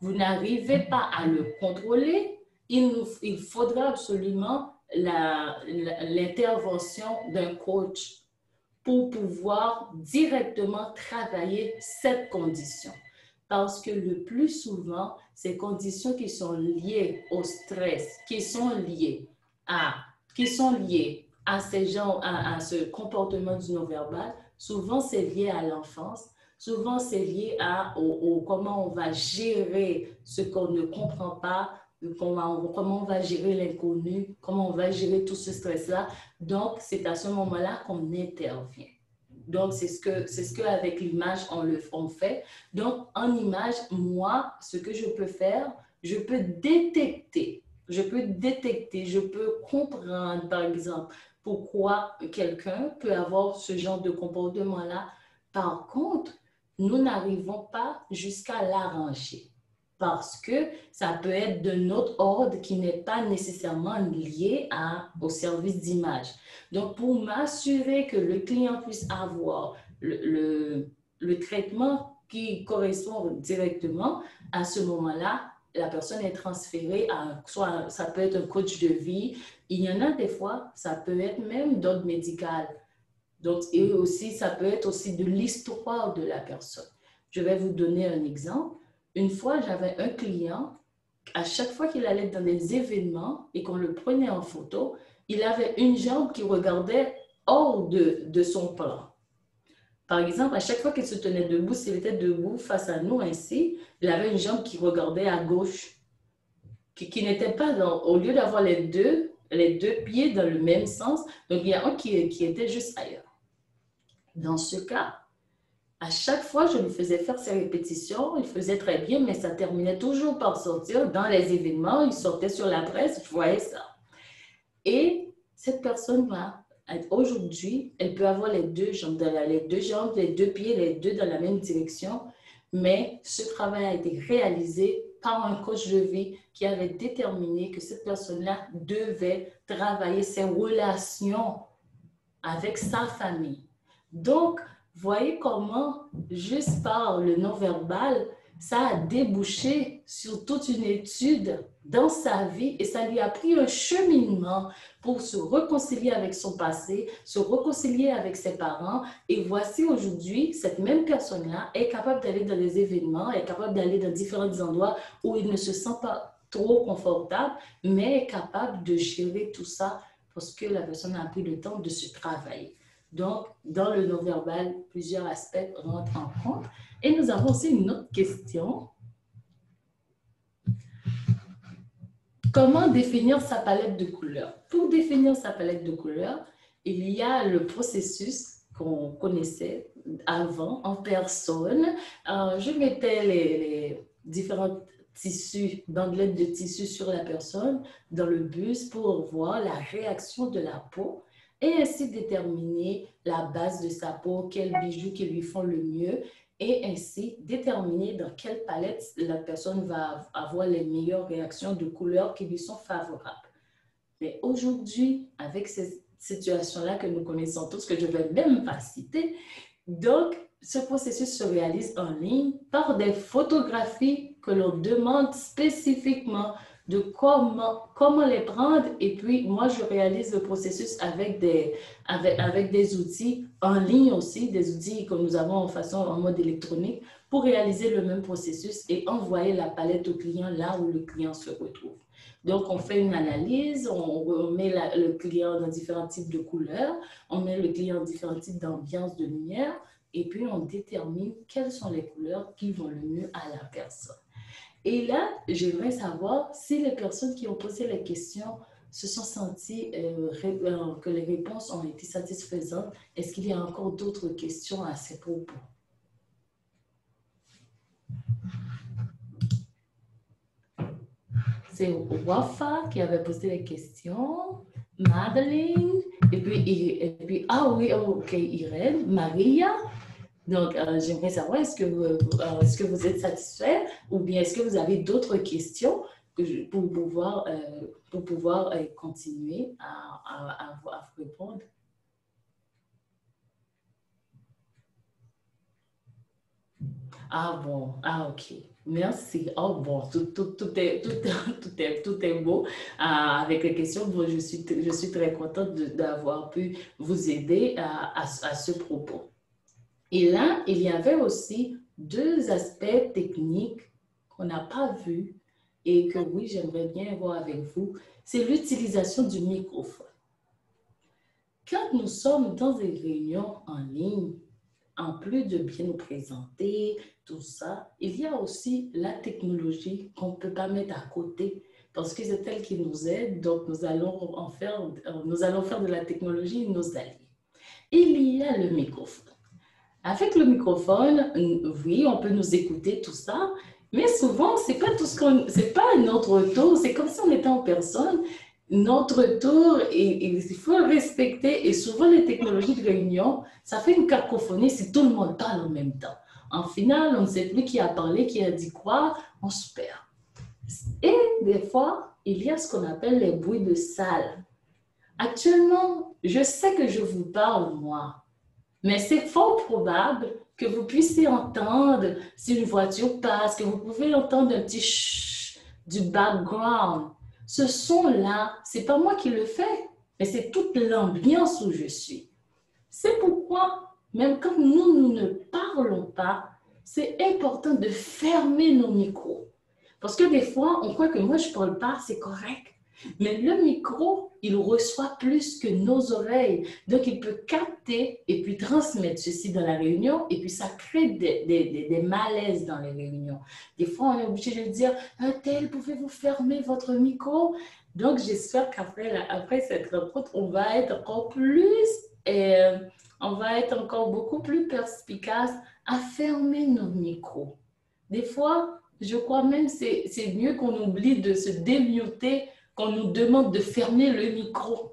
vous n'arrivez pas à le contrôler, il faudra absolument l'intervention d'un coach pour pouvoir directement travailler cette condition. Parce que le plus souvent, ces conditions qui sont liées au stress, qui sont liées à ces gens, à ce comportement du non-verbal, souvent c'est lié à l'enfance, souvent c'est lié au comment on va gérer ce qu'on ne comprend pas, comment on va gérer l'inconnu, comment on va gérer tout ce stress-là. Donc, c'est à ce moment-là qu'on intervient. Donc, c'est ce que avec l'image, on fait. Donc, en image, moi, ce que je peux faire, je peux détecter, je peux comprendre, par exemple, pourquoi quelqu'un peut avoir ce genre de comportement-là. Par contre, nous n'arrivons pas jusqu'à l'arranger parce que ça peut être de notre ordre qui n'est pas nécessairement lié au service d'image. Donc, pour m'assurer que le client puisse avoir le traitement qui correspond directement, à ce moment-là, la personne est transférée à, soit ça peut être un coach de vie. Il y en a des fois, ça peut être même d'ordre médical. Donc, et aussi, ça peut être aussi de l'histoire de la personne. Je vais vous donner un exemple. Une fois, j'avais un client, à chaque fois qu'il allait dans des événements et qu'on le prenait en photo, il avait une jambe qui regardait hors de son plan. Par exemple, à chaque fois qu'il se tenait debout, s'il était debout face à nous ainsi, il avait une jambe qui regardait à gauche, qui n'était pas au lieu d'avoir les deux pieds dans le même sens, donc il y a un qui était juste ailleurs. Dans ce cas, à chaque fois, je lui faisais faire ses répétitions, il faisait très bien, mais ça terminait toujours par sortir dans les événements, il sortait sur la presse, je voyais ça. Et cette personne-là, aujourd'hui, elle peut avoir les deux jambes, les deux pieds, les deux dans la même direction, mais ce travail a été réalisé par un coach de vie qui avait déterminé que cette personne-là devait travailler ses relations avec sa famille. Donc, voyez comment, juste par le non-verbal, ça a débouché sur toute une étude dans sa vie et ça lui a pris un cheminement pour se réconcilier avec son passé, se réconcilier avec ses parents. Et voici aujourd'hui, cette même personne-là est capable d'aller dans des événements, est capable d'aller dans différents endroits où il ne se sent pas trop confortable, mais est capable de gérer tout ça parce que la personne a pris le temps de se travailler. Donc, dans le non-verbal, plusieurs aspects rentrent en compte. Et nous avons aussi une autre question. Comment définir sa palette de couleurs? Pour définir sa palette de couleurs, il y a le processus qu'on connaissait avant en personne. Je mettais les différents tissus, bandelettes de tissus sur la personne dans le bus pour voir la réaction de la peau et ainsi déterminer la base de sa peau, quels bijoux qui lui font le mieux et ainsi déterminer dans quelle palette la personne va avoir les meilleures réactions de couleurs qui lui sont favorables. Mais aujourd'hui, avec ces situations-là que nous connaissons tous, que je ne vais même pas citer, donc ce processus se réalise en ligne par des photographies que l'on demande spécifiquement de comment les prendre. Et puis, moi, je réalise le processus avec des outils en ligne aussi, des outils que nous avons en mode électronique pour réaliser le même processus et envoyer la palette au client là où le client se retrouve. Donc, on fait une analyse, on met le client dans différents types de couleurs, on met le client dans différents types d'ambiance de lumière et puis on détermine quelles sont les couleurs qui vont le mieux à la personne. Et là, j'aimerais savoir si les personnes qui ont posé les questions se sont senties que les réponses ont été satisfaisantes. Est-ce qu'il y a encore d'autres questions à ces propos? C'est Wafa qui avait posé les questions, Madeleine, et puis ah oui, ok, Irène, Maria. Donc, j'aimerais savoir, est-ce que vous êtes satisfait ou bien est-ce que vous avez d'autres questions pour pouvoir continuer à vous répondre? Ah bon, ah ok, merci. Oh bon, tout est beau avec les questions. Bon, je suis très contente d'avoir pu vous aider à ce propos. Et là, il y avait aussi deux aspects techniques qu'on n'a pas vus et que oui, j'aimerais bien voir avec vous. C'est l'utilisation du microphone. Quand nous sommes dans des réunions en ligne, en plus de bien nous présenter, tout ça, il y a aussi la technologie qu'on ne peut pas mettre à côté parce que c'est elle qui nous aide. Donc, nous allons faire de la technologie nos alliés. Il y a le microphone. Avec le microphone, oui, on peut nous écouter, tout ça, mais souvent, c'est pas notre tour, c'est comme si on était en personne. Notre tour, et il faut le respecter, et souvent les technologies de réunion, ça fait une cacophonie si tout le monde parle en même temps. En final, on ne sait plus qui a parlé, qui a dit quoi, on se perd. Et des fois, il y a ce qu'on appelle les bruits de salle. Actuellement, je sais que je vous parle, moi, mais c'est fort probable que vous puissiez entendre si une voiture passe, que vous pouvez entendre un petit chut du background. Ce son-là, c'est pas moi qui le fais, mais c'est toute l'ambiance où je suis. C'est pourquoi, même quand nous ne parlons pas, c'est important de fermer nos micros. Parce que des fois, on croit que moi, je ne parle pas, c'est correct. Mais le micro, il reçoit plus que nos oreilles. Donc, il peut capter et puis transmettre ceci dans la réunion. Et puis, ça crée des malaises dans les réunions. Des fois, on est obligé de dire, tel, pouvez-vous fermer votre micro? Donc, j'espère qu'après cette rencontre, on va être encore beaucoup plus perspicace à fermer nos micros. Des fois, je crois même que c'est mieux qu'on oublie de se démuter, qu'on nous demande de fermer le micro.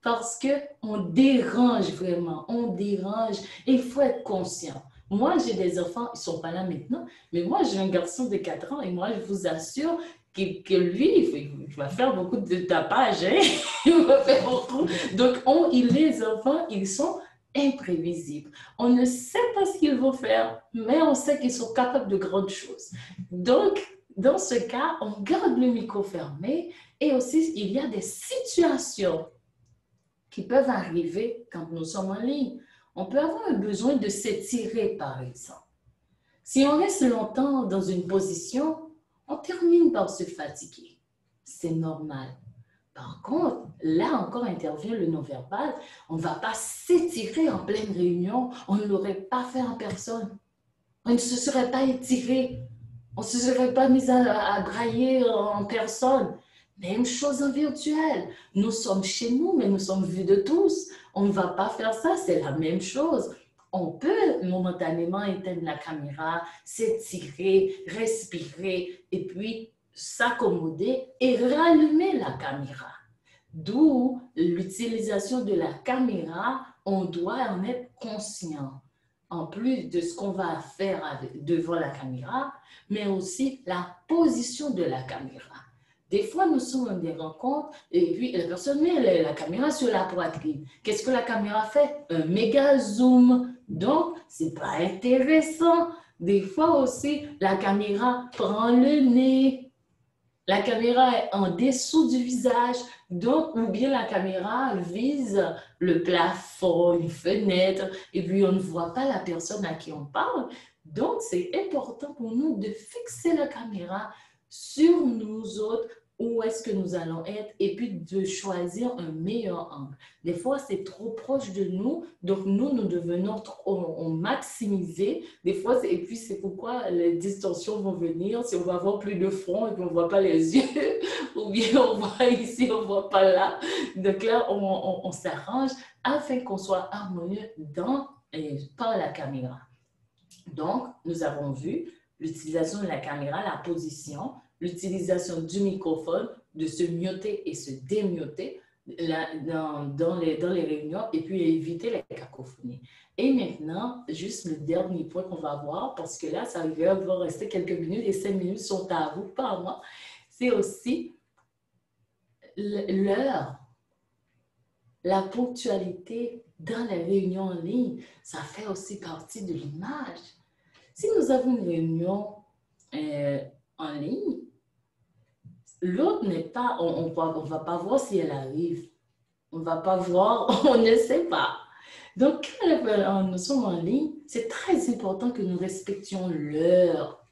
Parce qu'on dérange vraiment, on dérange. Et il faut être conscient. Moi, j'ai des enfants, ils ne sont pas là maintenant, mais moi, j'ai un garçon de 4 ans et moi, je vous assure que lui, il va faire beaucoup de tapage. Hein? Il va faire beaucoup. Donc, les enfants, ils sont imprévisibles. On ne sait pas ce qu'ils vont faire, mais on sait qu'ils sont capables de grandes choses. Donc, dans ce cas, on garde le micro fermé et aussi, il y a des situations qui peuvent arriver quand nous sommes en ligne. On peut avoir un besoin de s'étirer, par exemple. Si on reste longtemps dans une position, on termine par se fatiguer. C'est normal. Par contre, là encore intervient le non-verbal. On ne va pas s'étirer en pleine réunion. On ne l'aurait pas fait en personne. On ne se serait pas étiré. On ne se serait pas mis à brailler en personne. Même chose en virtuel. Nous sommes chez nous, mais nous sommes vus de tous. On ne va pas faire ça, c'est la même chose. On peut momentanément éteindre la caméra, s'étirer, respirer, et puis s'accommoder et rallumer la caméra. D'où l'utilisation de la caméra, on doit en être conscient. En plus de ce qu'on va faire devant la caméra, mais aussi la position de la caméra. Des fois, nous sommes dans des rencontres et puis la personne met la caméra sur la poitrine. Qu'est-ce que la caméra fait? Un méga zoom. Donc, ce n'est pas intéressant. Des fois aussi, la caméra prend le nez. La caméra est en dessous du visage. Donc, ou bien la caméra vise le plafond, une fenêtre, et puis on ne voit pas la personne à qui on parle. Donc, c'est important pour nous de fixer la caméra sur nous autres, où est-ce que nous allons être, et puis de choisir un meilleur angle. Des fois, c'est trop proche de nous, donc nous devenons trop maximiser. Des fois, et puis c'est pourquoi les distorsions vont venir. Si on va avoir plus de front et puis on ne voit pas les yeux, ou bien on voit ici, on ne voit pas là. Donc là, on s'arrange afin qu'on soit harmonieux par la caméra. Donc, nous avons vu l'utilisation de la caméra, la position, l'utilisation du microphone, de se muter et se démuter dans les réunions et puis éviter les cacophonies. Et maintenant, juste le dernier point qu'on va voir, parce que là, ça va rester quelques minutes, les 5 minutes sont à vous, pas à moi, c'est aussi l'heure, la ponctualité dans les réunions en ligne, ça fait aussi partie de l'image. Si nous avons une réunion en ligne, l'autre n'est pas, on ne va pas voir si elle arrive. On ne va pas voir, on ne sait pas. Donc, quand nous sommes en ligne, c'est très important que nous respections l'heure.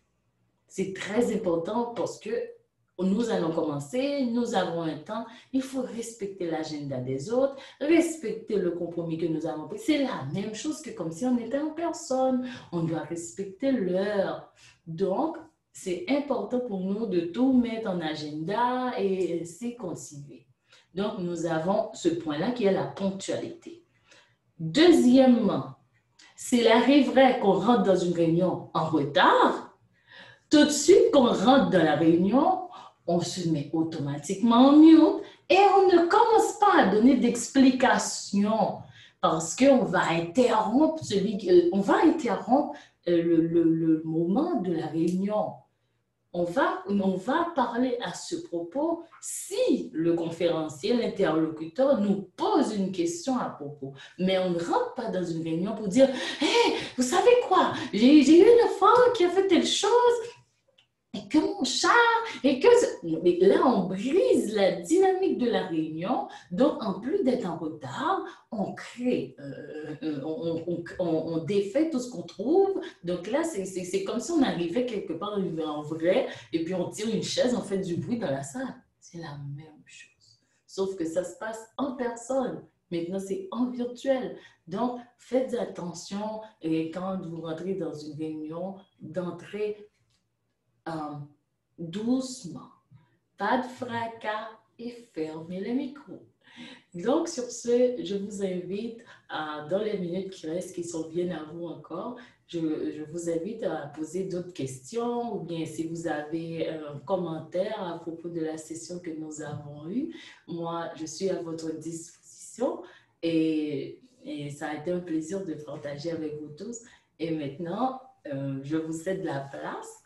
C'est très important parce que nous allons commencer, nous avons un temps, il faut respecter l'agenda des autres, respecter le compromis que nous avons pris. C'est la même chose que comme si on était en personne. On doit respecter l'heure. Donc, c'est important pour nous de tout mettre en agenda et ainsi continuer. Donc, nous avons ce point-là qui est la ponctualité. Deuxièmement, s'il arriverait qu'on rentre dans une réunion en retard, tout de suite qu'on rentre dans la réunion, on se met automatiquement en mute et on ne commence pas à donner d'explications parce qu'on va interrompre le moment de la réunion. On va parler à ce propos si le conférencier, l'interlocuteur nous pose une question à propos. Mais on ne rentre pas dans une réunion pour dire « Hey, vous savez quoi? J'ai eu une femme qui a fait telle chose. Et que mon chat, et que... Mais là, on brise la dynamique de la réunion. Donc, en plus d'être en retard, on crée, on défait tout ce qu'on trouve. Donc là, c'est comme si on arrivait quelque part en vrai, et puis on tire une chaise, on fait du bruit dans la salle. C'est la même chose. Sauf que ça se passe en personne. Maintenant, c'est en virtuel. Donc, faites attention et quand vous rentrez dans une réunion, d'entrer doucement. Pas de fracas et fermez le micro. Donc, sur ce, je vous invite, dans les minutes qui restent, qui sont bien à vous encore, je vous invite à poser d'autres questions ou bien si vous avez un commentaire à propos de la session que nous avons eue, moi, je suis à votre disposition et ça a été un plaisir de partager avec vous tous. Et maintenant, je vous cède la place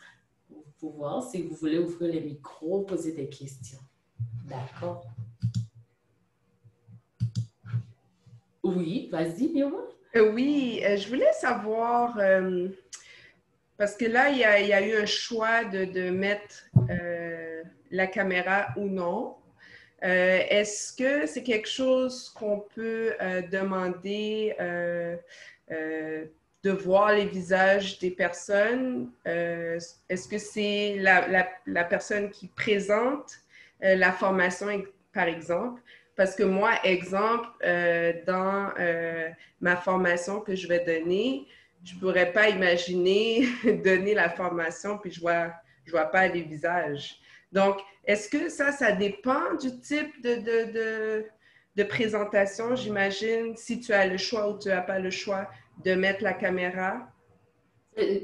pour voir si vous voulez ouvrir les micros, poser des questions. D'accord? Oui, vas-y, Mira. Oui, je voulais savoir, parce que là, il y a eu un choix de mettre la caméra ou non. Est-ce que c'est quelque chose qu'on peut demander de voir les visages des personnes? Est-ce que c'est la personne qui présente la formation, par exemple? Parce que moi, exemple, dans ma formation que je vais donner, je ne pourrais pas imaginer donner la formation puis je vois pas les visages. Donc, est-ce que ça dépend du type de présentation, j'imagine, si tu as le choix ou tu n'as pas le choix de mettre la caméra?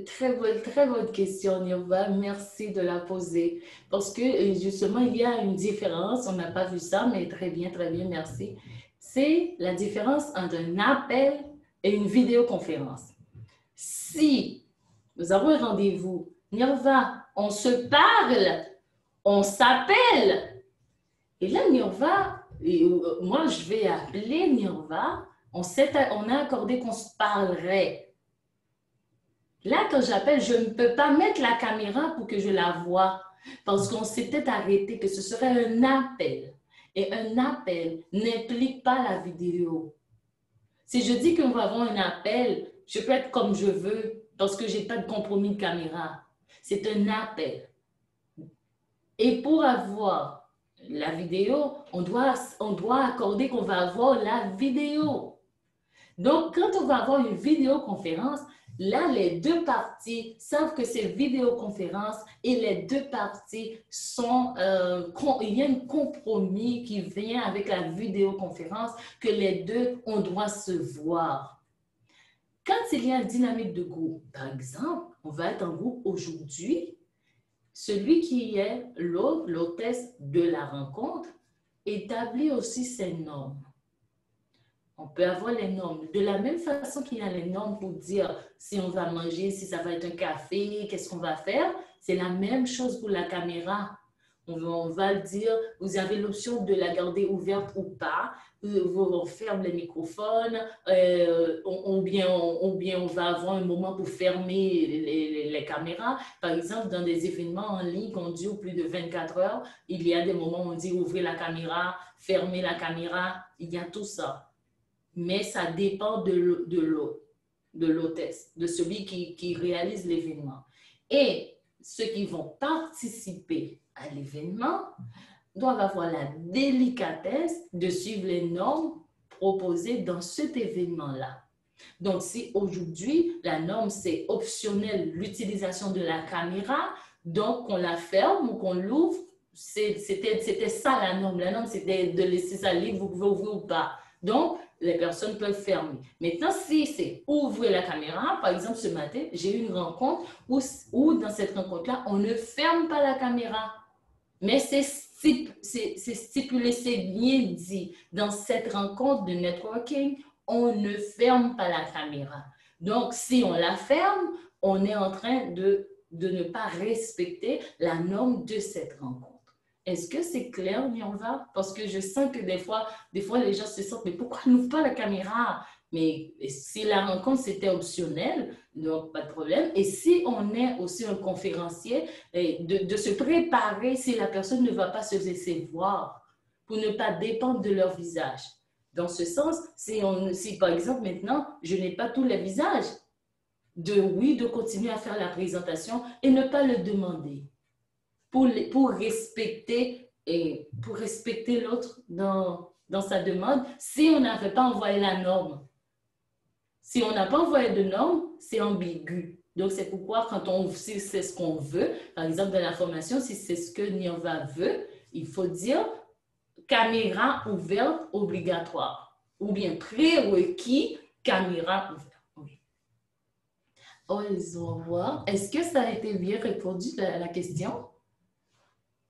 Très bonne question, Nirva. Merci de la poser. Parce que justement, il y a une différence. On n'a pas vu ça, mais très bien, merci. C'est la différence entre un appel et une vidéoconférence. Si nous avons un rendez-vous, Nirva, on se parle, on s'appelle. Et là, Nirva, moi, je vais appeler Nirva. On a accordé qu'on se parlerait. Là, quand j'appelle, je ne peux pas mettre la caméra pour que je la voie parce qu'on s'était arrêté que ce serait un appel. Et un appel n'implique pas la vidéo. Si je dis qu'on va avoir un appel, je peux être comme je veux parce que je n'ai pas de compromis de caméra. C'est un appel. Et pour avoir la vidéo, on doit accorder qu'on va avoir la vidéo. Donc, quand on va avoir une vidéoconférence, là, les deux parties savent que c'est vidéoconférence et les deux parties sont... il y a un compromis qui vient avec la vidéoconférence que les deux, on doit se voir. Quand il y a une dynamique de groupe, par exemple, on va être en groupe aujourd'hui, celui qui est l'hôte, l'hôtesse de la rencontre, établit aussi ses normes. On peut avoir les normes. De la même façon qu'il y a les normes pour dire si on va manger, si ça va être un café, qu'est-ce qu'on va faire, c'est la même chose pour la caméra. On va dire, vous avez l'option de la garder ouverte ou pas. On ferme les microphones, ou bien on va avoir un moment pour fermer les caméras. Par exemple, dans des événements en ligne qui dure plus de 24 heures, il y a des moments où on dit ouvrez la caméra, fermez la caméra, il y a tout ça. Mais ça dépend de l'hôtesse, de celui qui réalise l'événement. Et ceux qui vont participer à l'événement doivent avoir la délicatesse de suivre les normes proposées dans cet événement-là. Donc, si aujourd'hui, la norme, c'est optionnel l'utilisation de la caméra, donc qu'on la ferme ou qu'on l'ouvre, c'était ça la norme. La norme, c'était de laisser ça libre, vous pouvez ouvrir ou pas. Donc, les personnes peuvent fermer. Maintenant, si c'est ouvrir la caméra, par exemple, ce matin, j'ai eu une rencontre où dans cette rencontre-là, on ne ferme pas la caméra. Mais c'est stipulé, c'est bien dit. Dans cette rencontre de networking, on ne ferme pas la caméra. Donc, si on la ferme, on est en train de ne pas respecter la norme de cette rencontre. Est-ce que c'est clair, Nirva? Parce que je sens que des fois, les gens se sentent, mais pourquoi on n'ouvre pas la caméra? Mais si la rencontre, c'était optionnel, donc pas de problème. Et si on est aussi un conférencier, de se préparer si la personne ne va pas se laisser voir pour ne pas dépendre de leur visage. Dans ce sens, si par exemple maintenant, je n'ai pas tous les visages, de continuer à faire la présentation et ne pas le demander pour respecter l'autre dans sa demande si on n'avait pas envoyé la norme. Si on n'a pas envoyé de norme, c'est ambigu. Donc, c'est pourquoi si c'est ce qu'on veut, par exemple, dans la formation, si c'est ce que NIOVA veut, il faut dire caméra ouverte obligatoire ou bien prérequis caméra ouverte. Oui. Oh, ils vont voir. Est-ce que ça a été bien répondu à la question?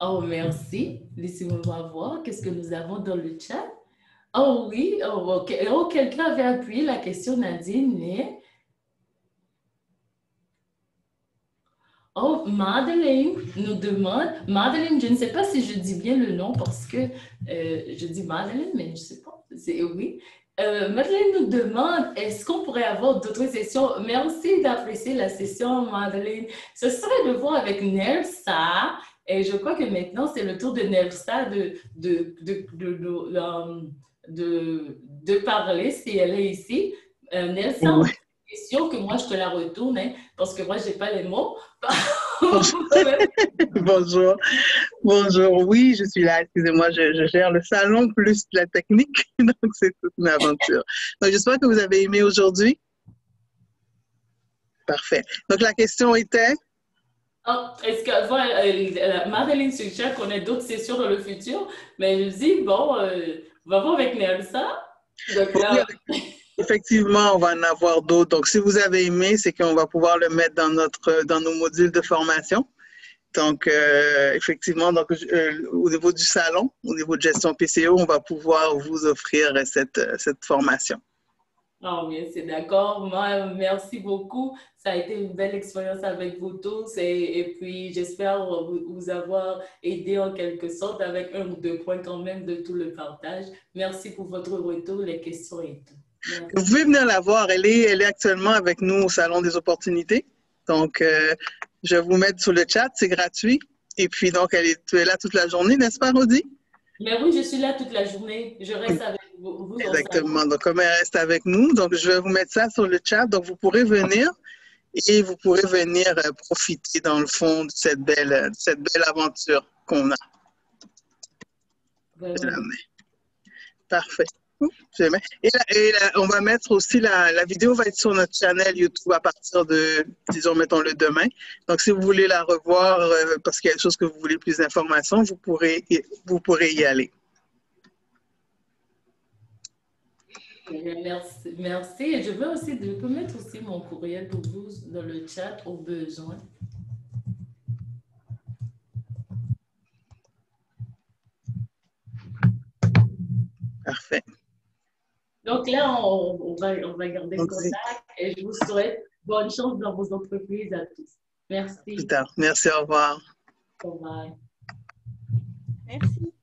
Oh, merci. Laissez-moi voir qu'est-ce que nous avons dans le chat. Oh oui, okay. Quelqu'un avait appuyé la question, Nadine, mais... Oh, Madeleine nous demande... Madeleine, je ne sais pas si je dis bien le nom parce que je dis Madeleine, mais je ne sais pas. Oui. Madeleine nous demande, est-ce qu'on pourrait avoir d'autres sessions? Merci d'apprécier la session, Madeleine. Ce serait de voir avec Nelsa. Et je crois que maintenant, c'est le tour de Nelsa de parler si elle est ici. Nelsa, Oui. une question que moi, je te la retourne, hein, parce que moi, je n'ai pas les mots. Bonjour. Bonjour. Oui, je suis là. Excusez-moi, je gère le salon plus la technique. Donc, c'est toute une aventure. Donc, j'espère que vous avez aimé aujourd'hui. Parfait. Donc, la question était... Est-ce que Madeleine suggère qu'on ait d'autres sessions dans le futur? Mais je dis, bon, on va voir avec Nelsa. Donc là... Effectivement, on va en avoir d'autres. Donc, si vous avez aimé, c'est qu'on va pouvoir le mettre dans nos modules de formation. Donc, effectivement, donc, au niveau du salon, au niveau de gestion PCO, on va pouvoir vous offrir cette formation. Oh, bien, c'est d'accord. Moi, merci beaucoup. Ça a été une belle expérience avec vous tous et puis j'espère vous avoir aidé en quelque sorte avec un ou deux points quand même de tout le partage. Merci pour votre retour, les questions et tout. Merci. Vous pouvez venir la voir. Elle est actuellement avec nous au Salon des opportunités. Donc, je vais vous mettre sur le chat. C'est gratuit. Et puis, donc, tu es là toute la journée, n'est-ce pas, Rodi? Mais oui, je suis là toute la journée. Je reste avec vous. Exactement. Donc, comme elle reste avec nous, donc je vais vous mettre ça sur le chat. Donc, vous pourrez venir et vous pourrez venir profiter, dans le fond, de cette belle aventure qu'on a. Vraiment. Parfait. Et on va mettre aussi la vidéo va être sur notre channel YouTube à partir de, disons, mettons le demain. Donc, si vous voulez la revoir parce qu'il y a des choses que vous voulez plus d'informations, vous pourrez y aller. Merci. Et je peux mettre aussi mon courriel pour vous dans le chat au besoin. Parfait. Donc là, on va garder contact et je vous souhaite bonne chance dans vos entreprises à tous. Merci. Plus tard. Merci, au revoir. Au revoir. Merci.